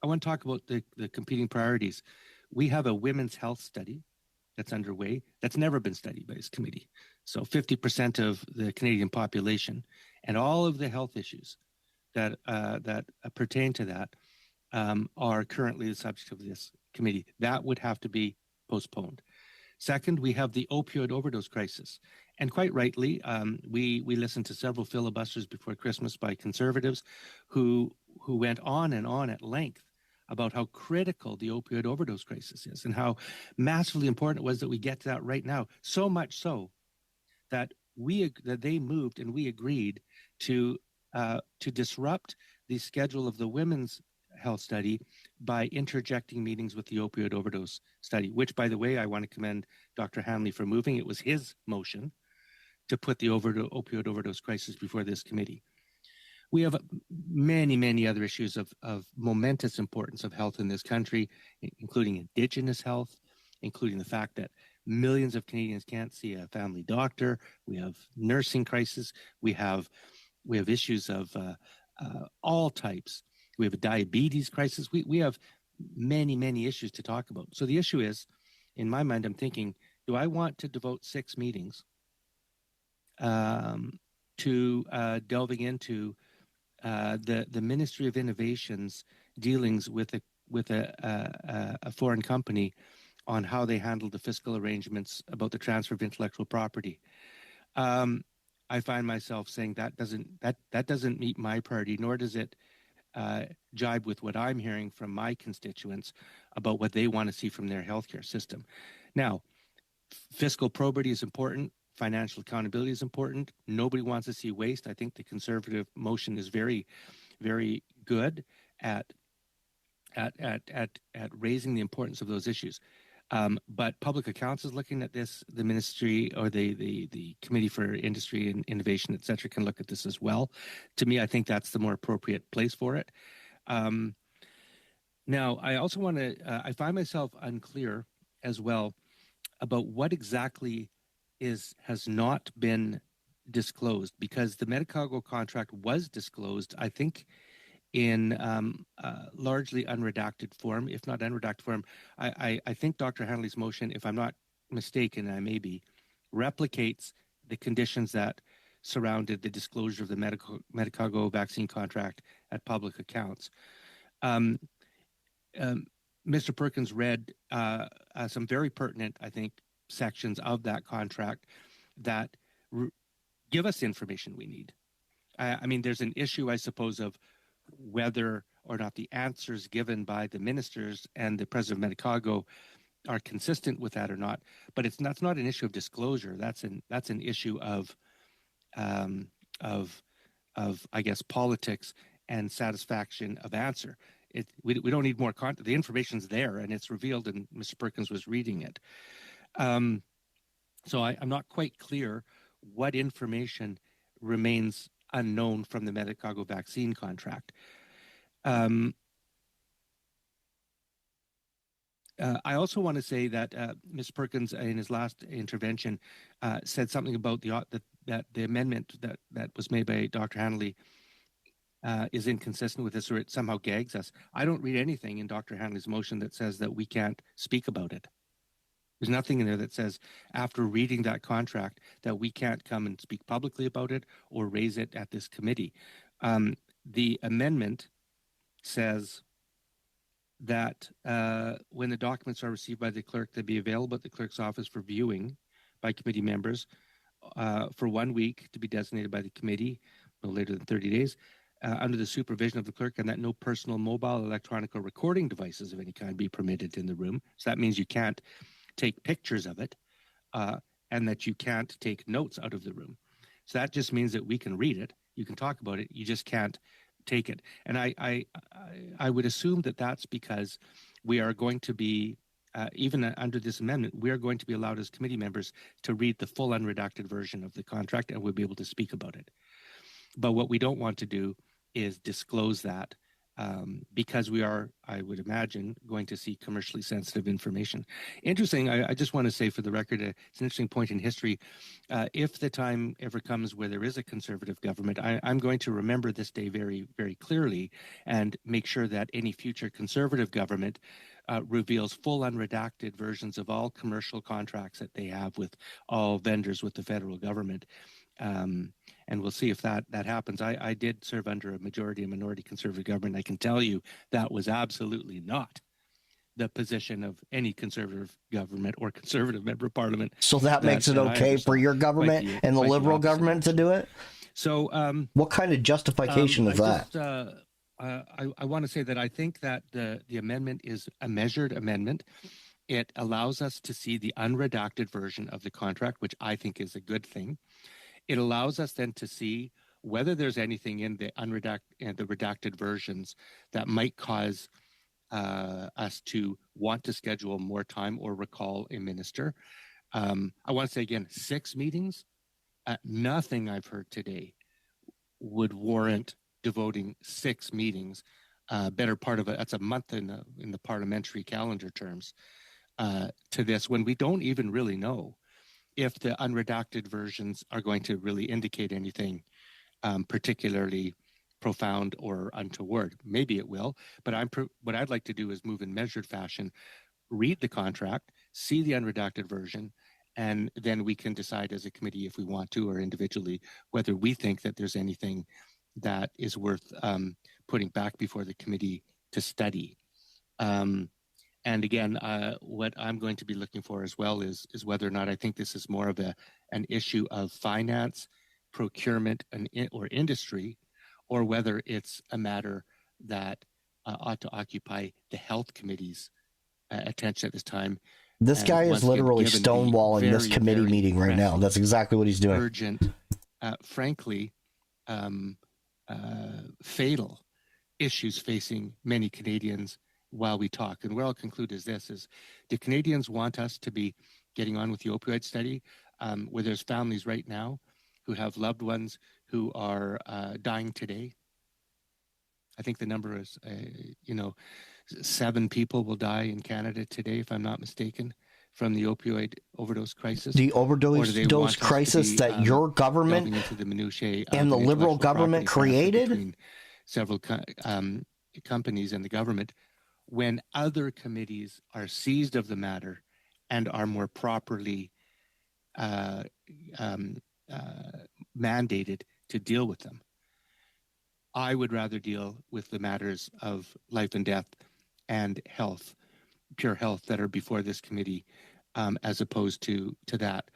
want to talk about the competing priorities. We have a women's health study that's underway that's never been studied by this committee. So 50% of the Canadian population and all of the health issues that pertain to that are currently the subject of this committee. That would have to be postponed. Second, we have the opioid overdose crisis. And quite rightly, we listened to several filibusters before Christmas by Conservatives who went on and on at length about how critical the opioid overdose crisis is and how massively important it was that we get to that right now. So much so that they moved and we agreed to disrupt the schedule of the women's health study by interjecting meetings with the opioid overdose study, which, by the way, I want to commend Dr. Hanley for moving. It was his motion to put the opioid overdose crisis before this committee. We have many, many other issues of momentous importance of health in this country, including Indigenous health, including the fact that millions of Canadians can't see a family doctor. We have nursing crisis. We have issues of all types. We have a diabetes crisis. We have many, many issues to talk about. So the issue is, in my mind, I'm thinking, do I want to devote 6 meetings to delving into the Ministry of Innovation's dealings with a foreign company on how they handle the fiscal arrangements about the transfer of intellectual property? I find myself saying that doesn't meet my priority, nor does it jibe with what I'm hearing from my constituents about what they want to see from their healthcare system. Now, fiscal probity is important. Financial accountability is important. Nobody wants to see waste. I think the Conservative motion is very, very good at raising the importance of those issues. But Public Accounts is looking at this. The ministry or the Committee for Industry and Innovation, et cetera, can look at this as well. To me, I think that's the more appropriate place for it. Now, I also want to, I find myself unclear as well about what exactly has not been disclosed, because the Medicago contract was disclosed, I think, in largely unredacted form, if not unredacted form. I think Dr. Hanley's motion, if I'm not mistaken, I may be, replicates the conditions that surrounded the disclosure of the Medicago vaccine contract at Public Accounts. Mr. Perkins read some very pertinent, I think, sections of that contract that give us information we need. I mean, there's an issue, I suppose, of whether or not the answers given by the ministers and the president of Medicago are consistent with that or not. But that's not an issue of disclosure. That's an issue of of I guess politics and satisfaction of answer. We don't need more content. The information's there and it's revealed, and Mr. Perkins was reading it. So I'm not quite clear what information remains unknown from the Medicago vaccine contract. I also want to say that Ms. Perkins, in his last intervention, said something about that the amendment that was made by Dr. Hanley is inconsistent with this, or it somehow gags us. I don't read anything in Dr. Hanley's motion that says that we can't speak about it. There's nothing in there that says, after reading that contract, that we can't come and speak publicly about it or raise it at this committee. The amendment says that when the documents are received by the clerk, they be available at the clerk's office for viewing by committee members for 1 week, to be designated by the committee, no later than 30 days, under the supervision of the clerk, and that no personal, mobile, electronic, or recording devices of any kind be permitted in the room. So that means you can't take pictures of it, and that you can't take notes out of the room. So that just means that we can read it, you can talk about it, you just can't take it. And I would assume that that's because we are going to be, even under this amendment, we are going to be allowed as committee members to read the full unredacted version of the contract, and we'll be able to speak about it. But what we don't want to do is disclose that, because we are, I would imagine, going to see commercially sensitive information. Interesting, I just want to say for the record, it's an interesting point in history. If the time ever comes where there is a conservative government, I'm going to remember this day very, very clearly and make sure that any future conservative government reveals full unredacted versions of all commercial contracts that they have with all vendors with the federal government. And we'll see if that happens. I did serve under a majority and minority conservative government. I can tell you that was absolutely not the position of any conservative government or conservative member of parliament. So that makes it okay for your government and the Liberal government to do it? So what kind of justification is that? I want to say that I think that the amendment is a measured amendment. It allows us to see the unredacted version of the contract, which I think is a good thing. It allows us then to see whether there's anything in the redacted versions that might cause us to want to schedule more time or recall a minister. I want to say again, 6 meetings. Nothing I've heard today would warrant devoting 6 meetings. Better part of it, that's a month in the parliamentary calendar terms, to this, when we don't even really know if the unredacted versions are going to really indicate anything particularly profound or untoward. Maybe it will, but what I'd like to do is move in measured fashion, read the contract, see the unredacted version, and then we can decide as a committee if we want to, or individually, whether we think that there's anything that is worth putting back before the committee to study. And again, what I'm going to be looking for as well is whether or not I think this is more of an issue of finance, procurement, or industry, or whether it's a matter that ought to occupy the health committee's attention at this time. This guy is literally stonewalling this committee meeting right now. That's exactly what he's doing. Urgent, frankly, fatal issues facing many Canadians while we talk. And where I'll conclude is this: do Canadians want us to be getting on with the opioid study, where there's families right now who have loved ones who are dying today? I think the number is, 7 people will die in Canada today, if I'm not mistaken, from the opioid overdose crisis. The overdose crisis that your government and the Liberal government created? Between several companies and the government, when other committees are seized of the matter and are more properly mandated to deal with them. I would rather deal with the matters of life and death and health, pure health, that are before this committee, as opposed to that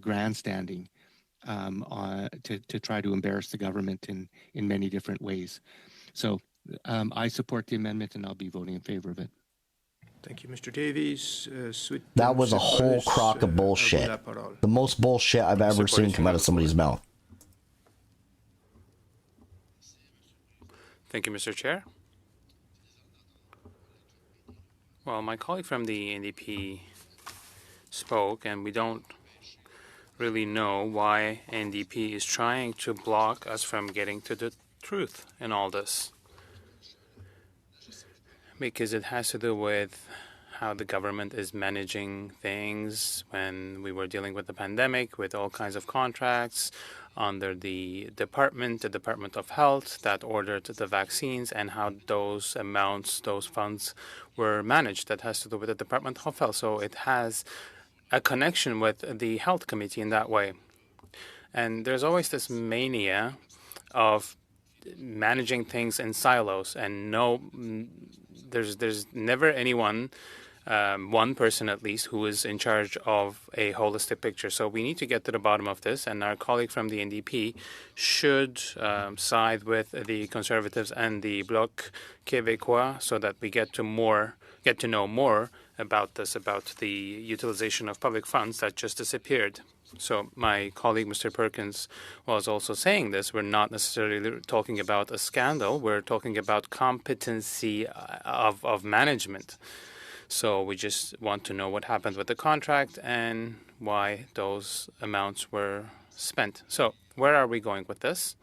grandstanding to try to embarrass the government in many different ways. So I support the amendment, and I'll be voting in favor of it. Thank you, Mr. Davies. That was a whole crock of bullshit. The most bullshit I've ever seen come out of somebody's mouth. Thank you, Mr. Chair. Well, my colleague from the NDP spoke, and we don't really know why NDP is trying to block us from getting to the truth in all this. Because it has to do with how the government is managing things when we were dealing with the pandemic, with all kinds of contracts under the Department of Health that ordered the vaccines, and how those amounts, those funds were managed. That has to do with the Department of Health. So it has a connection with the Health Committee in that way. And there's always this mania of managing things in silos, and there's never anyone, one person at least, who is in charge of a holistic picture. So we need to get to the bottom of this, and our colleague from the NDP should side with the Conservatives and the Bloc Québécois so that we get to know more about this, about the utilization of public funds that just disappeared. So my colleague, Mr. Perkins, was also saying this. We're not necessarily talking about a scandal. We're talking about competency of management. So we just want to know what happened with the contract and why those amounts were spent. So where are we going with this?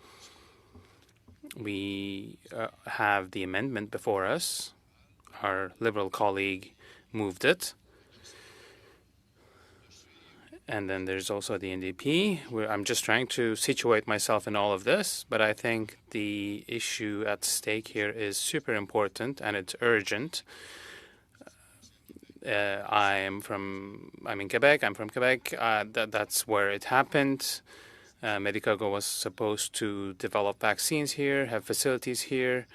We have the amendment before us. Our Liberal colleague moved it. And then there's also the NDP, where I'm just trying to situate myself in all of this, but I think the issue at stake here is super important and it's urgent. I'm in Quebec. I'm from Quebec. That's where it happened. Medicago was supposed to develop vaccines here, have facilities here,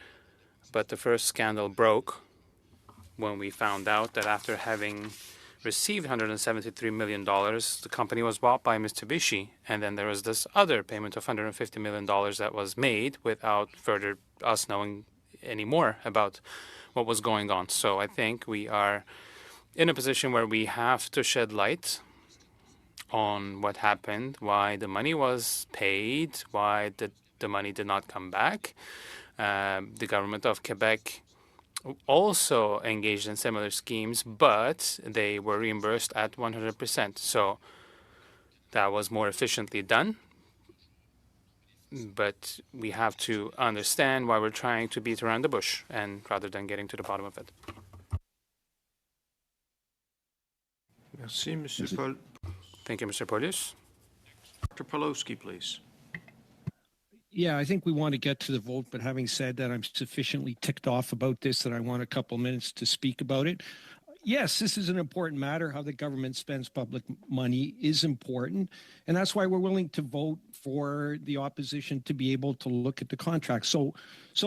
but the first scandal broke when we found out that after having received $173 million, the company was bought by Mitsubishi, and then there was this other payment of $150 million that was made without further us knowing any more about what was going on. So I think we are in a position where we have to shed light on what happened, why the money was paid, why the money did not come back. The government of Quebec also engaged in similar schemes, but they were reimbursed at 100%. So that was more efficiently done. But we have to understand why we're trying to beat around the bush, and rather than getting to the bottom of it. Merci, Mr. Paul. Thank you, Mr. Paulus. Dr. Pawlowski, please. Yeah, I think we want to get to the vote, but having said that, I'm sufficiently ticked off about this that I want a couple minutes to speak about it. Yes, this is an important matter. How the government spends public money is important, and that's why we're willing to vote for the opposition to be able to look at the contract. So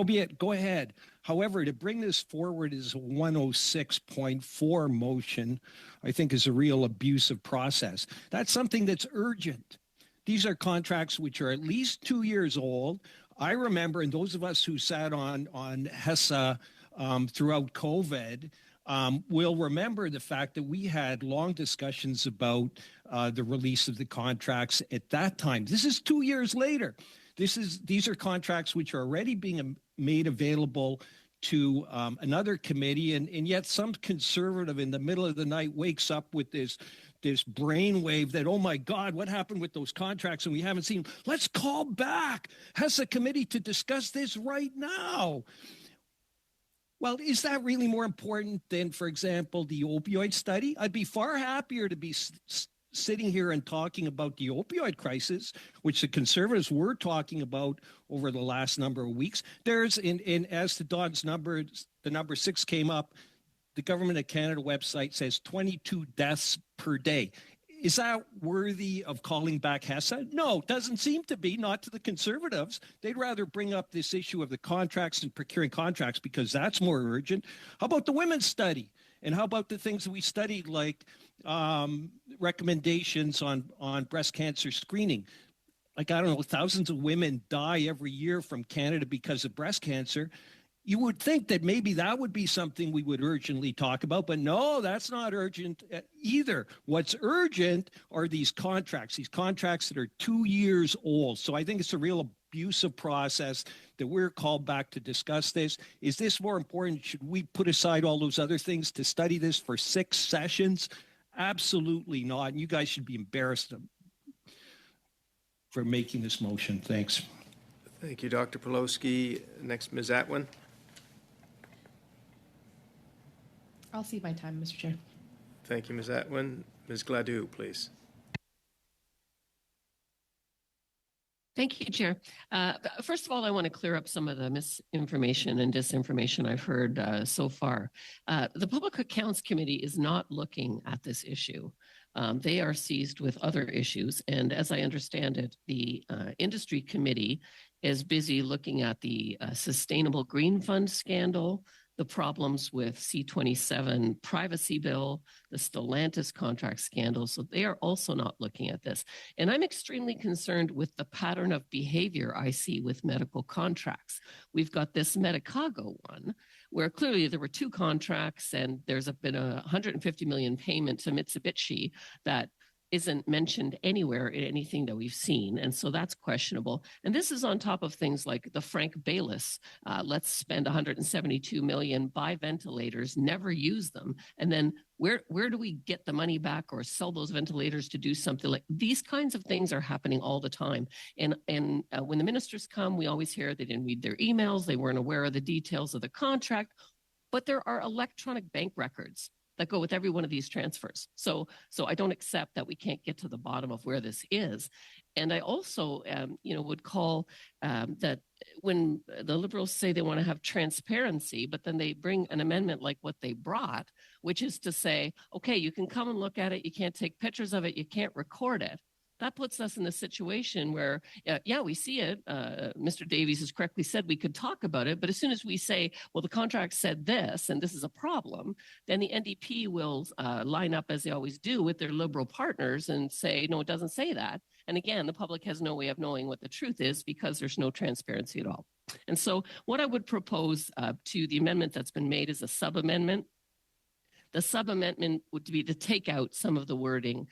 be it. Go ahead. However, to bring this forward as a 106.4 motion, I think is a real abusive process. That's something that's urgent. These are contracts which are at least 2 years old. I remember, and those of us who sat on HESA throughout COVID will remember the fact that we had long discussions about the release of the contracts at that time. This is 2 years later. These are contracts which are already being made available to another committee, and yet some conservative in the middle of the night wakes up with this brainwave that, oh my God, what happened with those contracts? And we haven't seen. Let's call back HESA committee to discuss this right now. Well, is that really more important than, for example, the opioid study? I'd be far happier to be sitting here and talking about the opioid crisis, which the Conservatives were talking about over the last number of weeks. There's, as to Don's numbers, the number 6 came up, the Government of Canada website says 22 deaths per day. Is that worthy of calling back HESA? No, doesn't seem to be, not to the Conservatives. They'd rather bring up this issue of the contracts and procuring contracts because that's more urgent. How about the women's study? And how about the things that we studied, like recommendations on breast cancer screening? Like, I don't know, thousands of women die every year from Canada because of breast cancer. You would think that maybe that would be something we would urgently talk about, but no, that's not urgent either. What's urgent are these contracts that are 2 years old. So I think it's a real abusive process that we're called back to discuss this. Is this more important? Should we put aside all those other things to study this for 6 sessions? Absolutely not. And you guys should be embarrassed for making this motion. Thanks. Thank you, Dr. Pawlowski. Next, Ms. Atwin. I'll cede my time, Mr. Chair. Thank you, Ms. Atwin. Ms. Gladue, please. Thank you, Chair. First of all, I want to clear up some of the misinformation and disinformation I've heard so far. The Public Accounts Committee is not looking at this issue. They are seized with other issues. And as I understand it, the Industry Committee is busy looking at the Sustainable Green Fund scandal, the problems with C-27 privacy bill, the Stellantis contract scandal. So they are also not looking at this. And I'm extremely concerned with the pattern of behavior I see with medical contracts. We've got this Medicago one, where clearly there were 2 contracts and there's been a $150 million payment to Mitsubishi that isn't mentioned anywhere in anything that we've seen. And so that's questionable. And this is on top of things like the Frank Bayless, let's spend $172 million, buy ventilators, never use them. And then where do we get the money back or sell those ventilators to do something like these kinds of things are happening all the time. And when the ministers come, we always hear they didn't read their emails. They weren't aware of the details of the contract, but there are electronic bank records that go with every one of these transfers. So I don't accept that we can't get to the bottom of where this is. And I also, would call that when the Liberals say they want to have transparency, but then they bring an amendment like what they brought, which is to say, okay, you can come and look at it. You can't take pictures of it. You can't record it. That puts us in a situation where, we see it. Mr. Davies has correctly said we could talk about it. But as soon as we say, well, the contract said this, and this is a problem, then the NDP will line up, as they always do, with their Liberal partners and say, no, it doesn't say that. And again, the public has no way of knowing what the truth is because there's no transparency at all. And so what I would propose to the amendment that's been made is a sub-amendment. The sub-amendment would be to take out some of the wording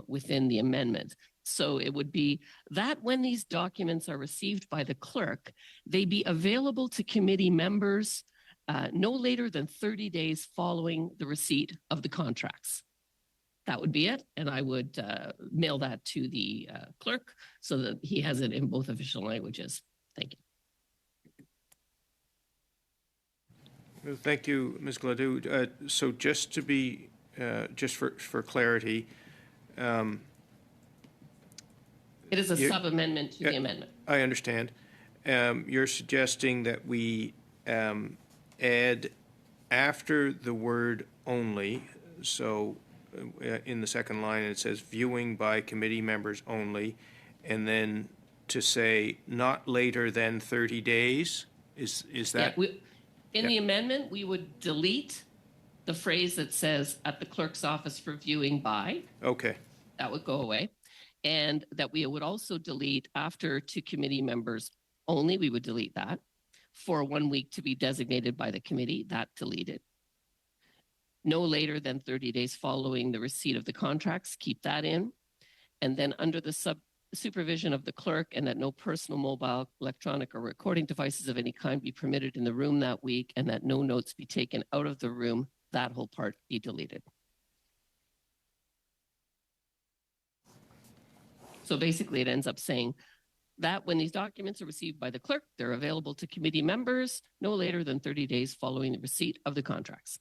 within the amendment. So it would be that when these documents are received by the clerk, they be available to committee members no later than 30 days following the receipt of the contracts. That would be it. And I would mail that to the clerk so that he has it in both official languages. Thank you. Thank you, Ms. Gladue. So just to be, just for clarity. It is a sub-amendment to the amendment. I understand. You're suggesting that we add after the word only, so in the second line it says viewing by committee members only, and then to say not later than 30 days? Is that? Yeah, in the amendment, we would delete the phrase that says at the clerk's office for viewing by. Okay. That would go away. And that we would also delete after to committee members only, we would delete that. For 1 week to be designated by the committee, that deleted. No later than 30 days following the receipt of the contracts, keep that in. And then under the supervision of the clerk, and that no personal mobile, electronic, or recording devices of any kind be permitted in the room that week, and that no notes be taken out of the room, that whole part be deleted. So basically it ends up saying that when these documents are received by the clerk, they're available to committee members no later than 30 days following the receipt of the contracts.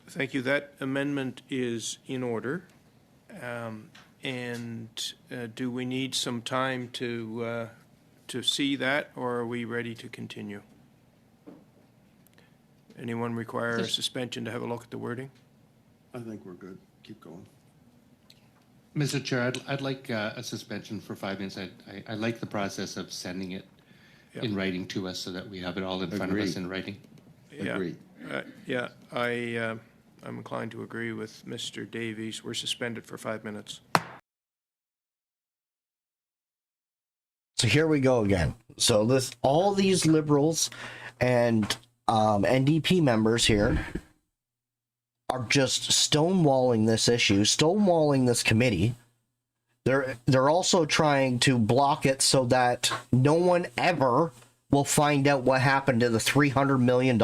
Thank you. That amendment is in order. Do we need some time to see that, or are we ready to continue? Anyone require a suspension to have a look at the wording? I think we're good. Keep going. Mr. Chair, I'd like a suspension for 5 minutes. I like the process of sending it in writing to us so that we have it all in front of us in writing. Agreed. I'm inclined to agree with Mr. Davies. We're suspended for 5 minutes. So here we go again. So all these Liberals and NDP members here are just stonewalling this issue, stonewalling this committee. They're also trying to block it so that no one ever will find out what happened to the $300 million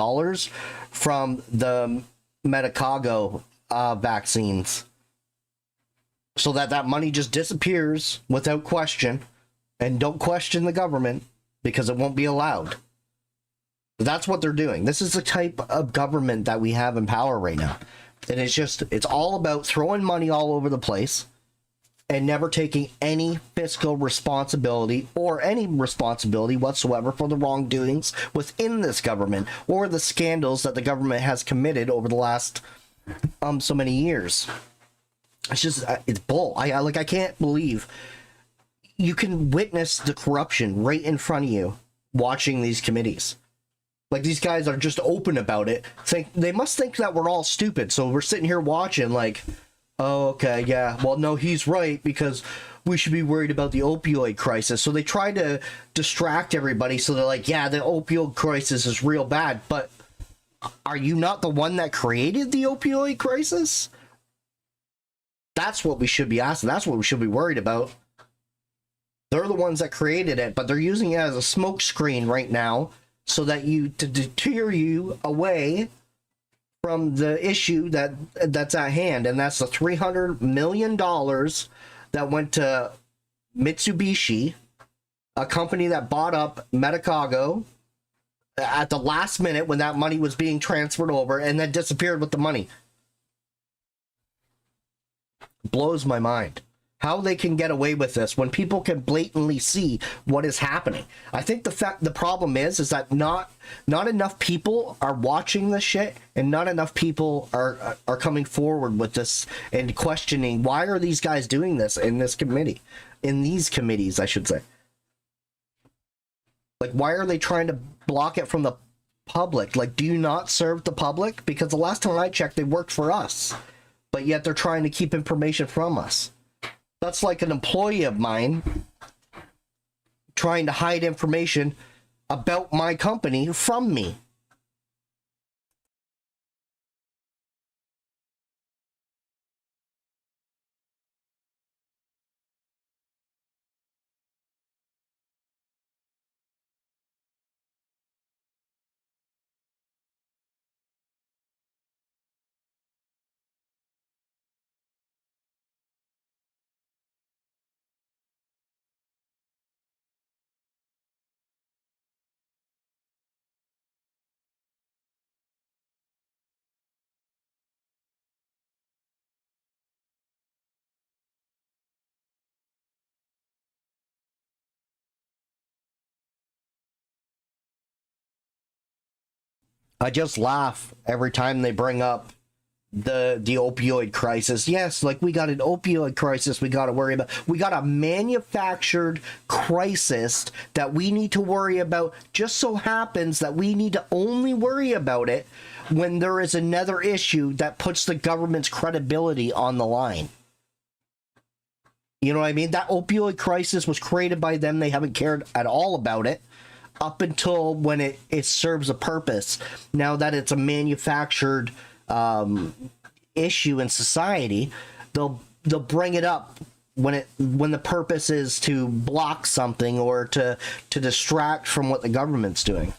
from the Medicago vaccines. So that money just disappears without question, and don't question the government because it won't be allowed. That's what they're doing. This is the type of government that we have in power right now. And it's all about throwing money all over the place and never taking any fiscal responsibility or any responsibility whatsoever for the wrongdoings within this government or the scandals that the government has committed over the last so many years. It's bull. I can't believe you can witness the corruption right in front of you watching these committees. Like, these guys are just open about it. They must think that we're all stupid. So we're sitting here watching like, oh, okay, yeah. Well, no, he's right, because we should be worried about the opioid crisis. So they try to distract everybody. So they're like, yeah, the opioid crisis is real bad. But are you not the one that created the opioid crisis? That's what we should be asking. That's what we should be worried about. They're the ones that created it, but they're using it as a smokescreen right now so that to deter you away from the issue that's at hand, and that's the $300 million that went to Mitsubishi, a company that bought up Medicago at the last minute when that money was being transferred over, and then disappeared with the money. Blows my mind how they can get away with this when people can blatantly see what is happening. I think the problem is that not enough people are watching this shit, and not enough people are coming forward with this and questioning, why are these guys doing this in these committees, I should say. Like, why are they trying to block it from the public? Like, do you not serve the public? Because the last time I checked, they worked for us, but yet they're trying to keep information from us. That's like an employee of mine trying to hide information about my company from me. I just laugh every time they bring up the opioid crisis. Yes, like, we got an opioid crisis we got to worry about. We got a manufactured crisis that we need to worry about. Just so happens that we need to only worry about it when there is another issue that puts the government's credibility on the line. You know what I mean? That opioid crisis was created by them. They haven't cared at all about it up until when it serves a purpose. Now that it's a manufactured issue in society, they'll bring it up when the purpose is to block something or to distract from what the government's doing.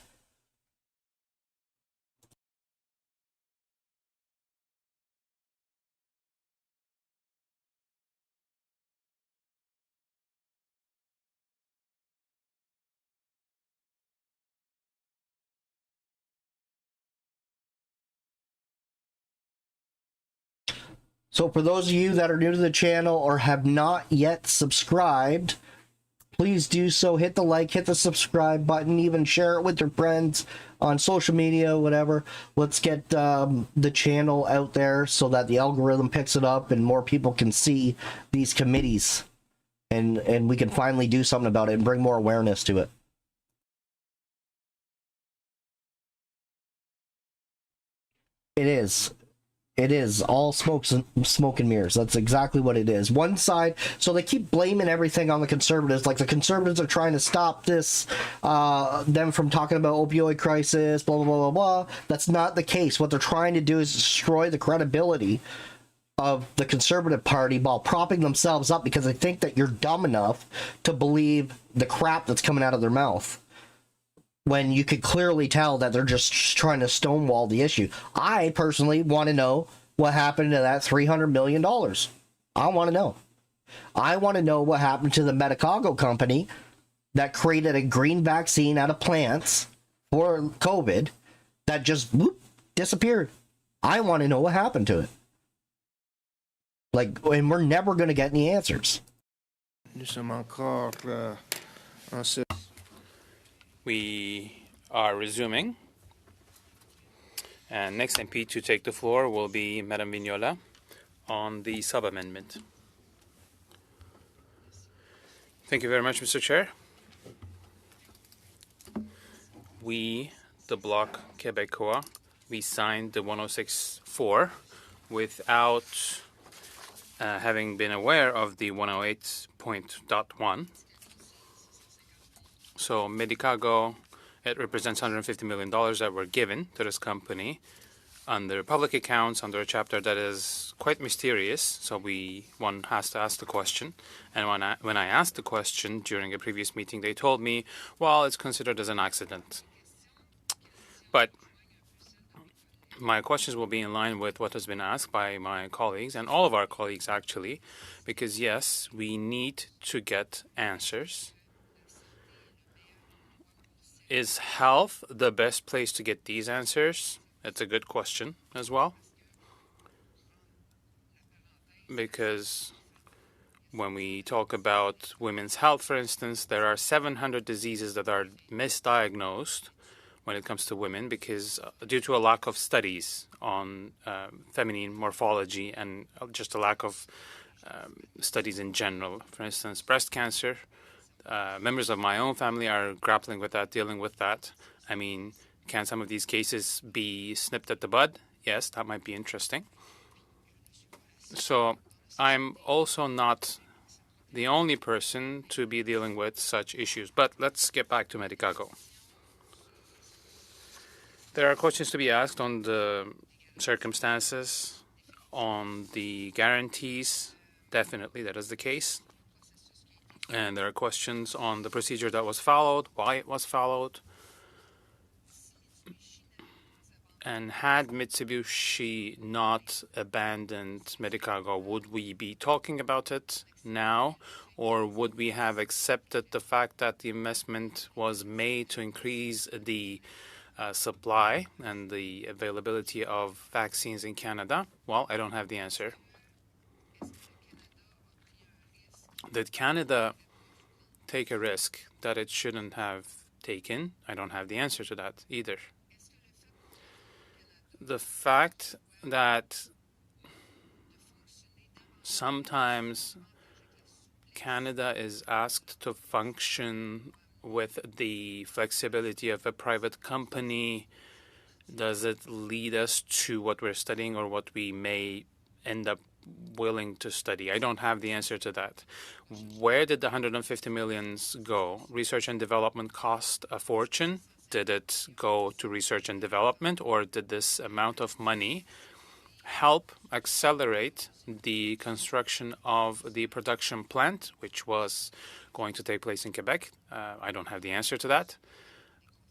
So for those of you that are new to the channel or have not yet subscribed, please do so. Hit the like, hit the subscribe button, even share it with your friends on social media, whatever. Let's get the channel out there so that the algorithm picks it up and more people can see these committees, and we can finally do something about it and bring more awareness to it. It is. It is all smoke and mirrors. That's exactly what it is. One side, so they keep blaming everything on the conservatives. Like the conservatives are trying to stop this, them from talking about opioid crisis, blah, blah, blah, blah, blah. That's not the case. What they're trying to do is destroy the credibility of the Conservative Party while propping themselves up because they think that you're dumb enough to believe the crap that's coming out of their mouth, when you could clearly tell that they're just trying to stonewall the issue. I personally want to know what happened to that $300 million. I want to know. I want to know what happened to the Medicago company that created a green vaccine out of plants for COVID that just whoop, disappeared. I want to know what happened to it. Like, and we're never going to get any answers. Nous sommes encore en ce. We are resuming. And next MP to take the floor will be Madame Vignola on the sub-amendment. Thank you very much, Mr. Chair. We, the Bloc Québécois, we signed the 106.4 without having been aware of the 108.1. So Medicago, it represents $150 million that were given to this company under public accounts, under a chapter that is quite mysterious. So one has to ask the question. And when I asked the question during a previous meeting, they told me, well, it's considered as an accident. But my questions will be in line with what has been asked by my colleagues and all of our colleagues, actually, because yes, we need to get answers. Is health the best place to get these answers? That's a good question as well. Because when we talk about women's health, for instance, there are 700 diseases that are misdiagnosed when it comes to women because due to a lack of studies on feminine morphology and just a lack of studies in general. For instance, breast cancer. Members of my own family are grappling with that, dealing with that. I mean, can some of these cases be snipped at the bud? Yes, that might be interesting. So I'm also not the only person to be dealing with such issues. But let's get back to Medicago. There are questions to be asked on the circumstances, on the guarantees. Definitely, that is the case. And there are questions on the procedure that was followed, why it was followed. And had Mitsubishi not abandoned Medicago, would we be talking about it now? Or would we have accepted the fact that the investment was made to increase the supply and the availability of vaccines in Canada? Well, I don't have the answer. Did Canada take a risk that it shouldn't have taken? I don't have the answer to that either. The fact that sometimes Canada is asked to function with the flexibility of a private company, does it lead us to what we're studying or what we may end up willing to study? I don't have the answer to that. Where did the 150 millions go? Research and development cost a fortune. Did it go to research and development, or did this amount of money help accelerate the construction of the production plant, which was going to take place in Quebec? I don't have the answer to that.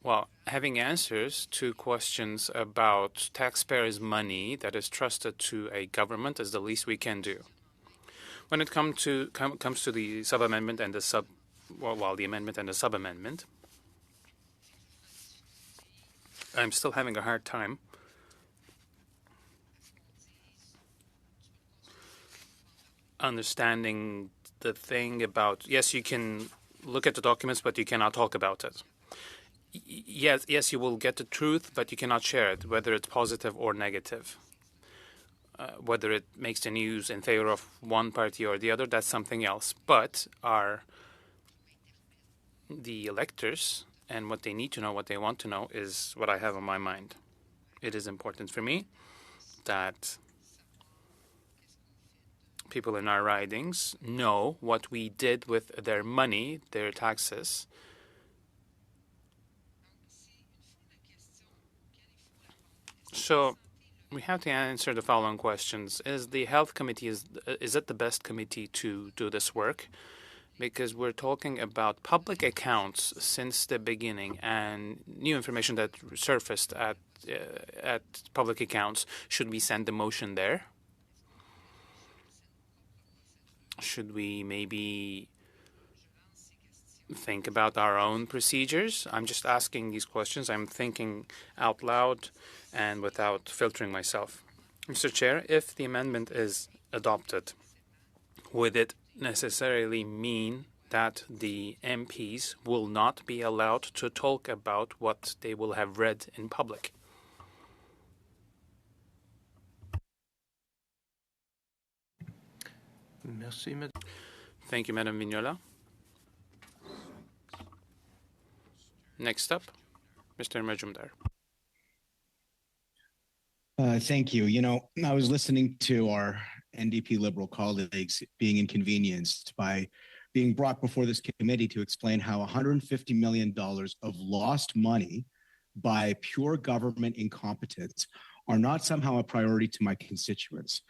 Well, having answers to questions about taxpayers' money that is trusted to a government is the least we can do. When it comes to the sub-amendment and the the amendment and the sub-amendment, I'm still having a hard time understanding the thing about, yes, you can look at the documents, but you cannot talk about it. Yes, you will get the truth, but you cannot share it, whether it's positive or negative. Whether it makes the news in favor of one party or the other, that's something else. But the electors and what they need to know, what they want to know, is what I have on my mind. It is important for me that people in our ridings know what we did with their money, their taxes. So we have to answer the following questions. Is the health committee, is it the best committee to do this work? Because we're talking about public accounts since the beginning and new information that surfaced at public accounts. Should we send the motion there? Should we maybe think about our own procedures? I'm just asking these questions. I'm thinking out loud and without filtering myself. Mr. Chair, if the amendment is adopted, would it necessarily mean that the MPs will not be allowed to talk about what they will have read in public? Merci, Madame. Thank you, Madam Vignola. Next up, Mr. Majumdar. Thank you. You know, I was listening to our NDP Liberal colleagues being inconvenienced by being brought before this committee to explain how $150 million of lost money by pure government incompetence are not somehow a priority to my constituents.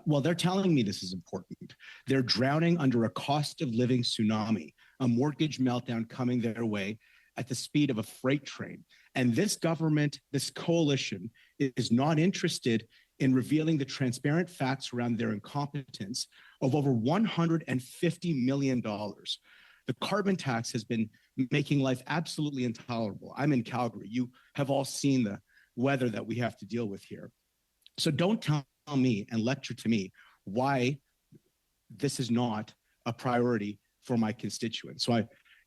Well, they're telling me this is important. They're drowning under a cost of living tsunami, a mortgage meltdown coming their way at the speed of a freight train. And this government, this coalition, is not interested in revealing the transparent facts around their incompetence of over $150 million. The carbon tax has been making life absolutely intolerable. I'm in Calgary. You have all seen the weather that we have to deal with here. So don't tell me and lecture to me why this is not a priority for my constituents. So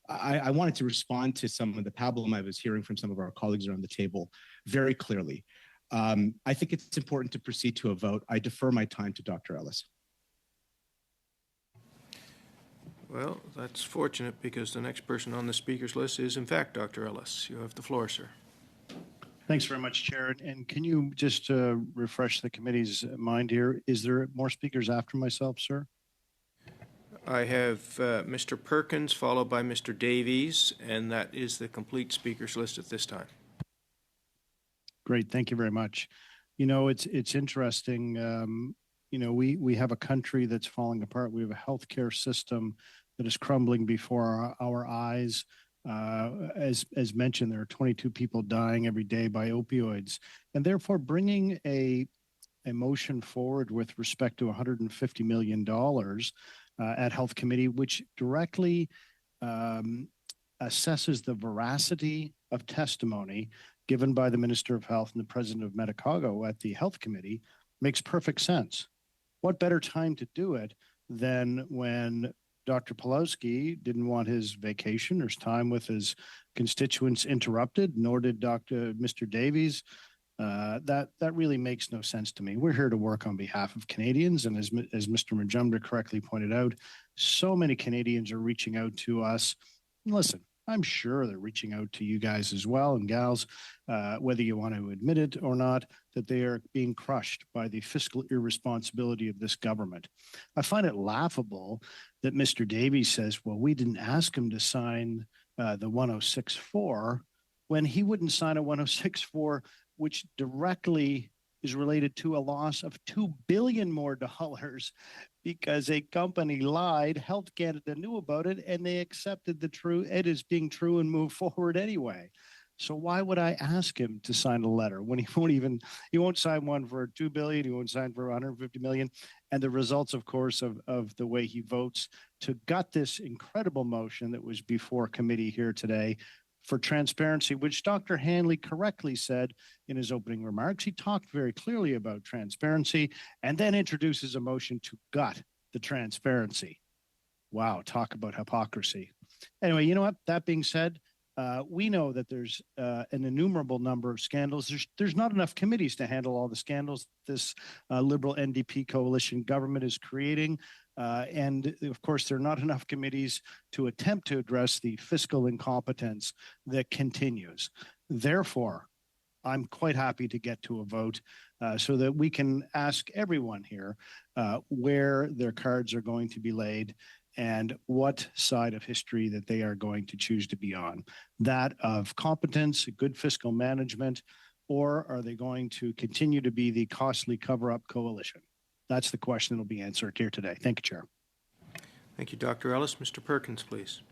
I wanted to respond to some of the pablum I was hearing from some of our colleagues around the table very clearly. I think it's important to proceed to a vote. I defer my time to Dr. Ellis. Well, that's fortunate because the next person on the speaker's list is, in fact, Dr. Ellis. You have the floor, sir. Thanks very much, Chair. And can you just refresh the committee's mind here? Is there more speakers after myself, sir? I have Mr. Perkins, followed by Mr. Davies, and that is the complete speakers list at this time. Great, thank you very much. You know, it's interesting. You know, we have a country that's falling apart. We have a healthcare system that is crumbling before our eyes. As mentioned, there are 22 people dying every day by opioids, and therefore bringing a motion forward with respect to $150 million at Health Committee, which directly assesses the veracity of testimony given by the Minister of Health and the President of Medicago at the Health Committee, makes perfect sense. What better time to do it than when Dr. Pawlowski didn't want his vacation or his time with his constituents interrupted, nor did Mr. Davies. That really makes no sense to me. We're here to work on behalf of Canadians, and as Mr. Majumdar correctly pointed out, so many Canadians are reaching out to us. And listen, I'm sure they're reaching out to you guys as well and gals, whether you want to admit it or not, that they are being crushed by the fiscal irresponsibility of this government. I find it laughable that Mr. Davies says, well, we didn't ask him to sign the 1064 when he wouldn't sign a 1064 which directly is related to a loss of $2 billion more because a company lied. Health Canada knew about it, and they accepted it as being true and moved forward anyway. So why would I ask him to sign a letter when he won't sign one for $2 billion, he won't sign for $150 million, and the results, of course, of the way he votes to gut this incredible motion that was before committee here today for transparency, which Dr. Hanley correctly said in his opening remarks. He talked very clearly about transparency and then introduces a motion to gut the transparency. Wow, talk about hypocrisy. Anyway, you know what? That being said, we know that there's an innumerable number of scandals. There's not enough committees to handle all the scandals this Liberal NDP coalition government is creating. And of course, there are not enough committees to attempt to address the fiscal incompetence that continues. Therefore, I'm quite happy to get to a vote so that we can ask everyone here where their cards are going to be laid and what side of history that they are going to choose to be on. That of competence, good fiscal management, or are they going to continue to be the costly cover-up coalition? That's the question that will be answered here today. Thank you, Chair. Thank you, Dr. Ellis. Mr. Perkins, please.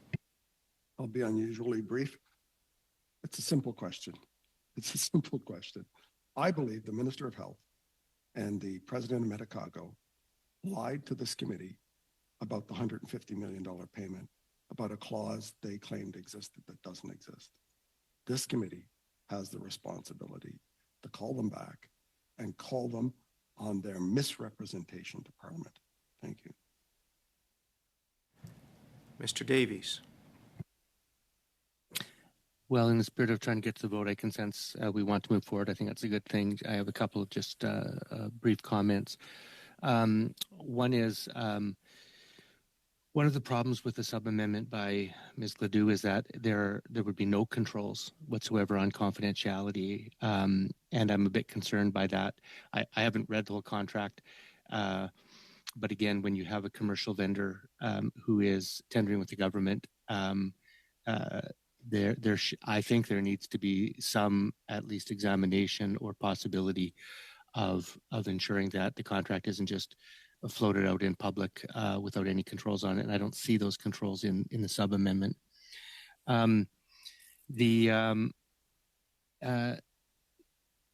I'll be unusually brief. It's a simple question. It's a simple question. I believe the Minister of Health and the President of Medicago lied to this committee about the $150 million payment, about a clause they claimed existed that doesn't exist. This committee has the responsibility to call them back and call them on their misrepresentation to Parliament. Thank you. Mr. Davies. Well, in the spirit of trying to get to the vote, I can sense we want to move forward. I think that's a good thing. I have a couple of just brief comments. One is one of the problems with the sub-amendment by Ms. Gladue is that there would be no controls whatsoever on confidentiality, and I'm a bit concerned by that. I haven't read the whole contract, but again, when you have a commercial vendor who is tendering with the government, I think there needs to be some at least examination or possibility of ensuring that the contract isn't just floated out in public without any controls on it. And I don't see those controls in the sub amendment.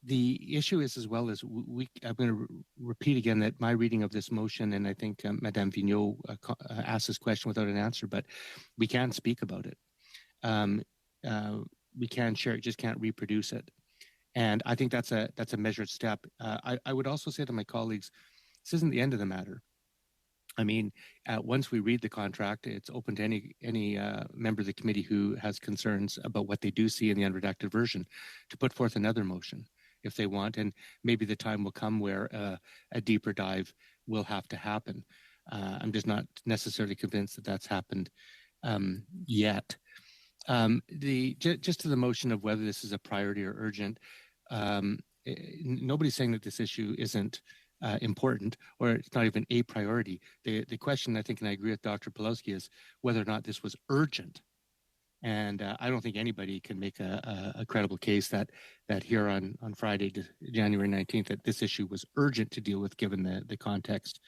The issue is, as well as I'm going to repeat again that my reading of this motion, and I think Madame Vigneault asked this question without an answer, but we can speak about it. We can share it, just can't reproduce it. And I think that's a measured step. I would also say to my colleagues, this isn't the end of the matter. I mean, once we read the contract, it's open to any member of the committee who has concerns about what they do see in the unredacted version to put forth another motion if they want. And maybe the time will come where a deeper dive will have to happen. I'm just not necessarily convinced that that's happened yet. Just to the motion of whether this is a priority or urgent, nobody's saying that this issue isn't important or it's not even a priority. The question, I think, and I agree with Dr. Pawlowski, is whether or not this was urgent. And I don't think anybody can make a credible case that here on Friday, January 19th, that this issue was urgent to deal with given the context.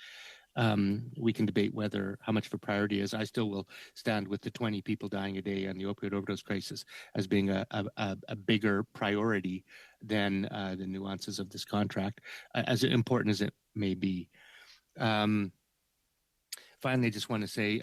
We can debate how much of a priority is. I still will stand with the 20 people dying a day and the opioid overdose crisis as being a bigger priority than the nuances of this contract, as important as it may be. Finally, I just want to say,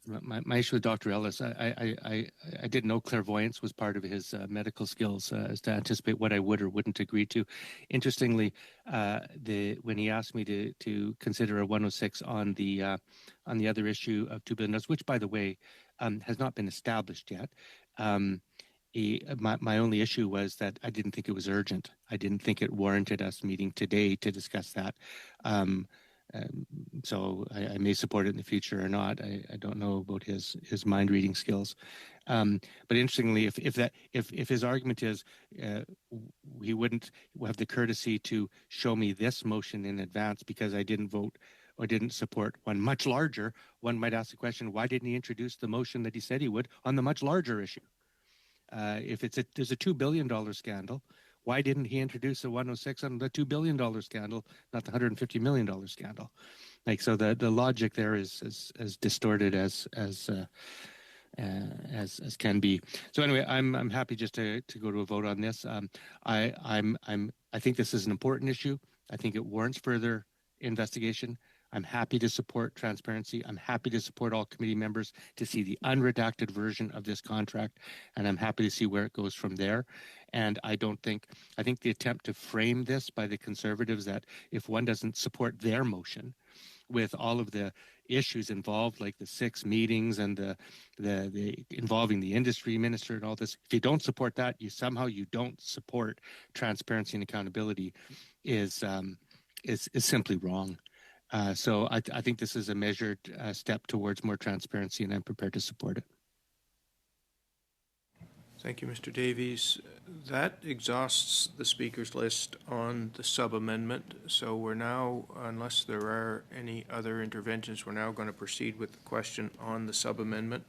my issue with Dr. Ellis, I didn't know clairvoyance was part of his medical skills as to anticipate what I would or wouldn't agree to. Interestingly, when he asked me to consider a 106 on the other issue of $2 billion, which, by the way, has not been established yet, my only issue was that I didn't think it was urgent. I didn't think it warranted us meeting today to discuss that. So I may support it in the future or not. I don't know about his mind reading skills. But interestingly, if his argument is he wouldn't have the courtesy to show me this motion in advance because I didn't vote or didn't support one much larger, one might ask the question, why didn't he introduce the motion that he said he would on the much larger issue? If there's a $2 billion scandal, why didn't he introduce a 106 on the $2 billion scandal, not the $150 million scandal? Like, so the logic there is as distorted as can be. So anyway, I'm happy just to go to a vote on this. I think this is an important issue. I think it warrants further investigation. I'm happy to support transparency. I'm happy to support all committee members to see the unredacted version of this contract, and I'm happy to see where it goes from there. And I think the attempt to frame this by the Conservatives that if one doesn't support their motion with all of the issues involved, like the 6 meetings and the involving the industry minister and all this, if you don't support that, you don't support transparency and accountability is simply wrong. So I think this is a measured step towards more transparency, and I'm prepared to support it. Thank you, Mr. Davies. That exhausts the speakers list on the sub-amendment. So we're now, unless there are any other interventions, we're now going to proceed with the question on the sub-amendment.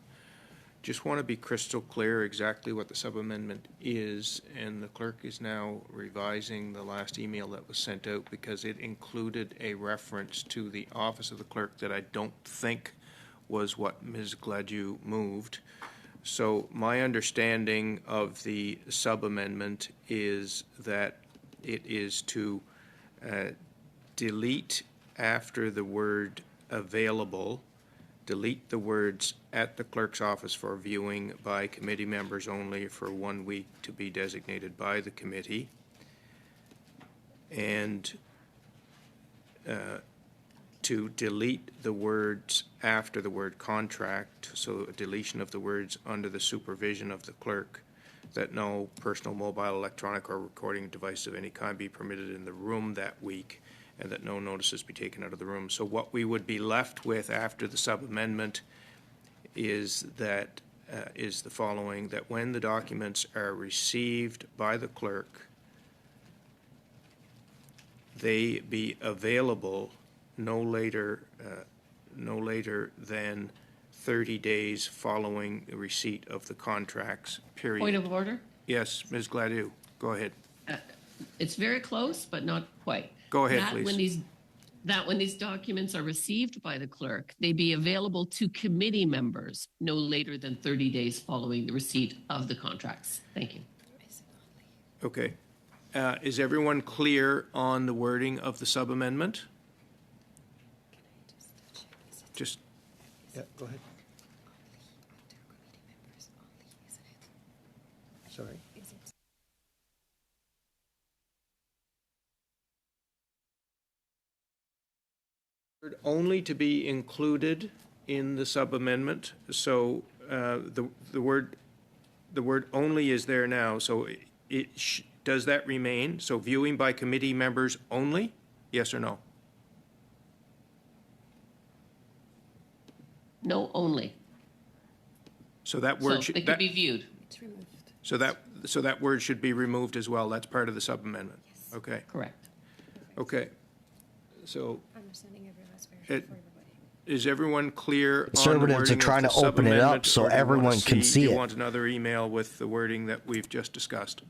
Just want to be crystal clear exactly what the sub-amendment is, and the clerk is now revising the last email that was sent out because it included a reference to the office of the clerk that I don't think was what Ms. Gladue moved. So my understanding of the sub-amendment is that it is to delete after the word available, delete the words at the clerk's office for viewing by committee members only for 1 week to be designated by the committee, and to delete the words after the word contract, so a deletion of the words under the supervision of the clerk, that no personal, mobile, electronic, or recording device of any kind be permitted in the room that week, and that no notices be taken out of the room. So what we would be left with after the sub-amendment is that is the following: that when the documents are received by the clerk, they be available no later than 30 days following the receipt of the contracts, period. Point of order? Yes, Ms. Gladue, go ahead. It's very close, but not quite. Go ahead, please. When these documents are received by the clerk, they be available to committee members no later than 30 days following the receipt of the contracts. Thank you. Okay. Is everyone clear on the wording of the sub-amendment? Just, Yeah, go ahead. Sorry. only to be included in the sub-amendment. So the word only is there now. So does that remain? So viewing by committee members only? Yes or no? No, only. So that word So should they could be viewed. It's removed. So that word should be removed as well. That's part of the sub-amendment. Yes. Okay. Correct. Okay. So Understanding everyone's very for everybody. is everyone clear on the Conservatives wording are trying of to the open it up sub-amendment, so or do you want everyone can see Do it. you want another email with the wording that we've just discussed?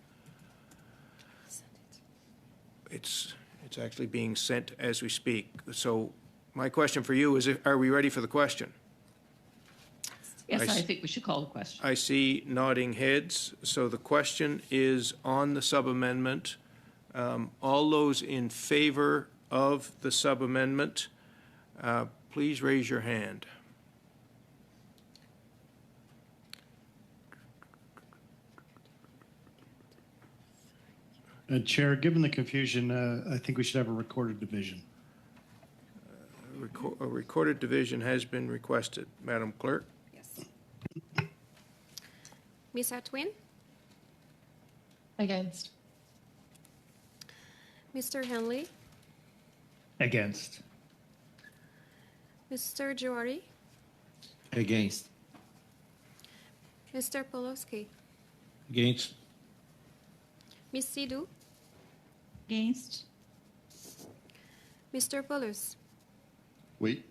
It's actually being sent as we speak. So my question for you is, are we ready for the question? Yes, I think we should call the question. I see nodding heads. So the question is on the sub-amendment. All those in favor of the sub-amendment, please raise your hand. Chair, given the confusion, I think we should have a recorded division. A recorded division has been requested. Madam Clerk? Yes. Ms. Atwin? Against. Mr. Henley? Against. Mr. Johari? Against. Mr. Poloski? Against. Ms. Sidhu? Against. Mr. Paulus? Wait.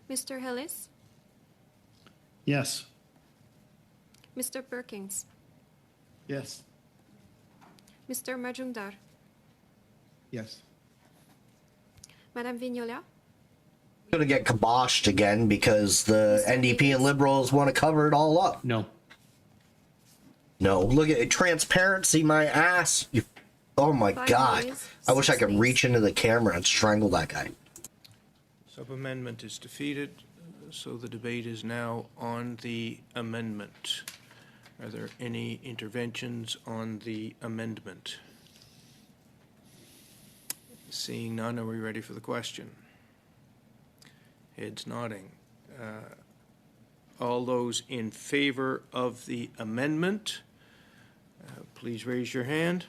Mr. Hillis? Yes. Mr. Perkins? Yes. Mr. Majumdar? Yes. Madame Vignola? Going to get kiboshed again because the NDP and Liberals want to cover it all up. No. No, look at it. Transparency, my ass. Oh my 5 God. ayes, I wish I 6 could nays. reach into the camera and strangle that guy. Sub-amendment is defeated, so the debate is now on the amendment. Are there any interventions on the amendment? Seeing none, are we ready for the question? Heads nodding. All those in favor of the amendment, please raise your hand.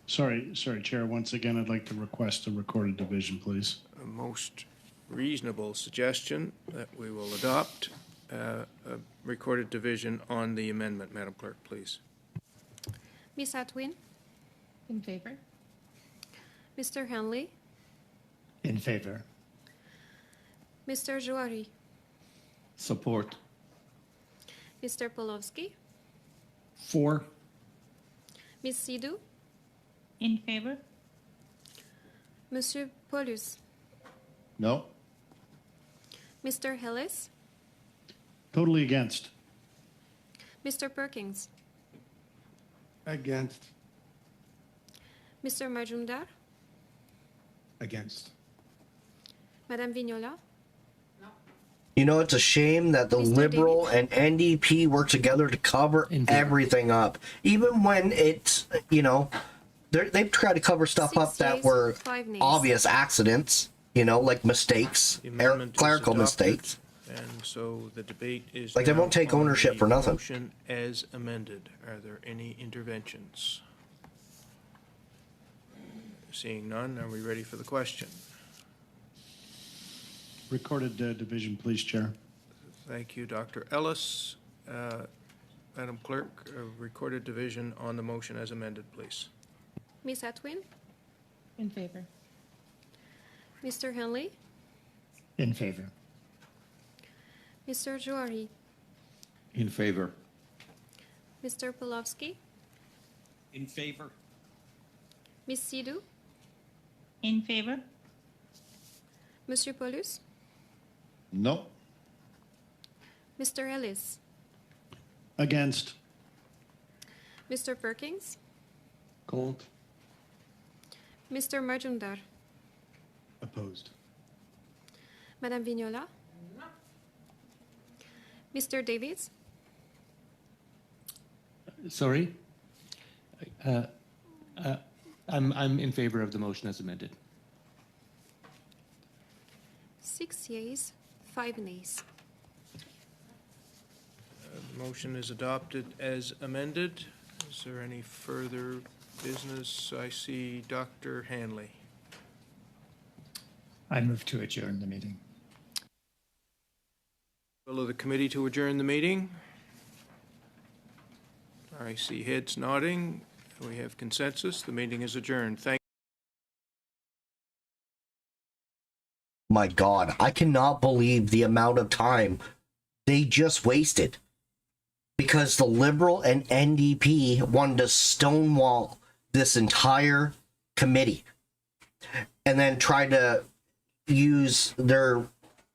Sorry, Chair. Once again, I'd like to request a recorded division, please. A most reasonable suggestion that we will adopt. a recorded division on the amendment, Madam Clerk, please. Miss Atwin, In favor? Mr. Henley, In favor. Mr. Jouari, Support. Mr. Polovsky, For. Miss Sidhu, In favor? Monsieur Paulus, No. Mr. Hillis, Totally against. Mr. Perkins, Against. Mr. Majumdar, Against. Madame Vignola, You know, it's a shame that the Mr. Liberal and NDP work together to cover In favor. everything up. Even when it's, you know, they've tried to cover stuff 6 up that yeas, were 5 nays. obvious accidents, you know, like mistakes, The amendment is clerical adopted, mistakes. And so the debate is Like, they now won't take on ownership the for nothing. Motion as amended. Are there any interventions? Seeing none, are we ready for the question? Recorded division, please, Chair. Thank you, Dr. Ellis. Madam Clerk, a recorded division on the motion as amended, please. Miss Atwin, In favor? Mr. Henley, In favor. Mr. Jouari, In favor. Mr. Polovsky, In favor? Miss Sidhu, In favor? Monsieur Paulus, No. Mr. Ellis, Against. Mr. Perkins, Contre. Mr. Majumdar, Opposed. Madame Vignola, Mr. Davies, Sorry? I'm in favor of the motion as amended. 6 yeas, 5 nays. The motion is adopted as amended. Is there any further business? I see Dr. Hanley. I move to adjourn the meeting. Will of the committee to adjourn the meeting? I see heads nodding. We have consensus. The meeting is adjourned. Thank My God, I cannot believe the amount of time they just wasted. Because the Liberal and NDP wanted to stonewall this entire committee. And then try to use their,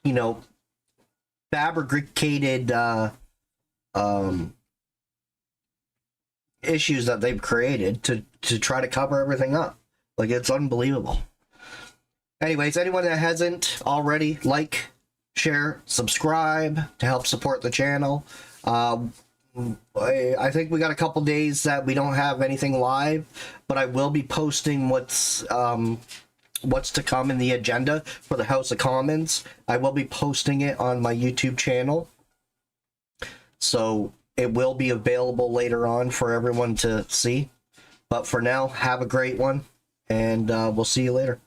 you know, fabricated issues that they've created to try to cover everything up. Like, it's unbelievable. Anyways, anyone that hasn't already, like, share, subscribe to help support the channel. I think we got a couple days that we don't have anything live, but I will be posting what's to come in the agenda for the House of Commons. I will be posting it on my YouTube channel. So it will be available later on for everyone to see. But for now, have a great one, and we'll see you later.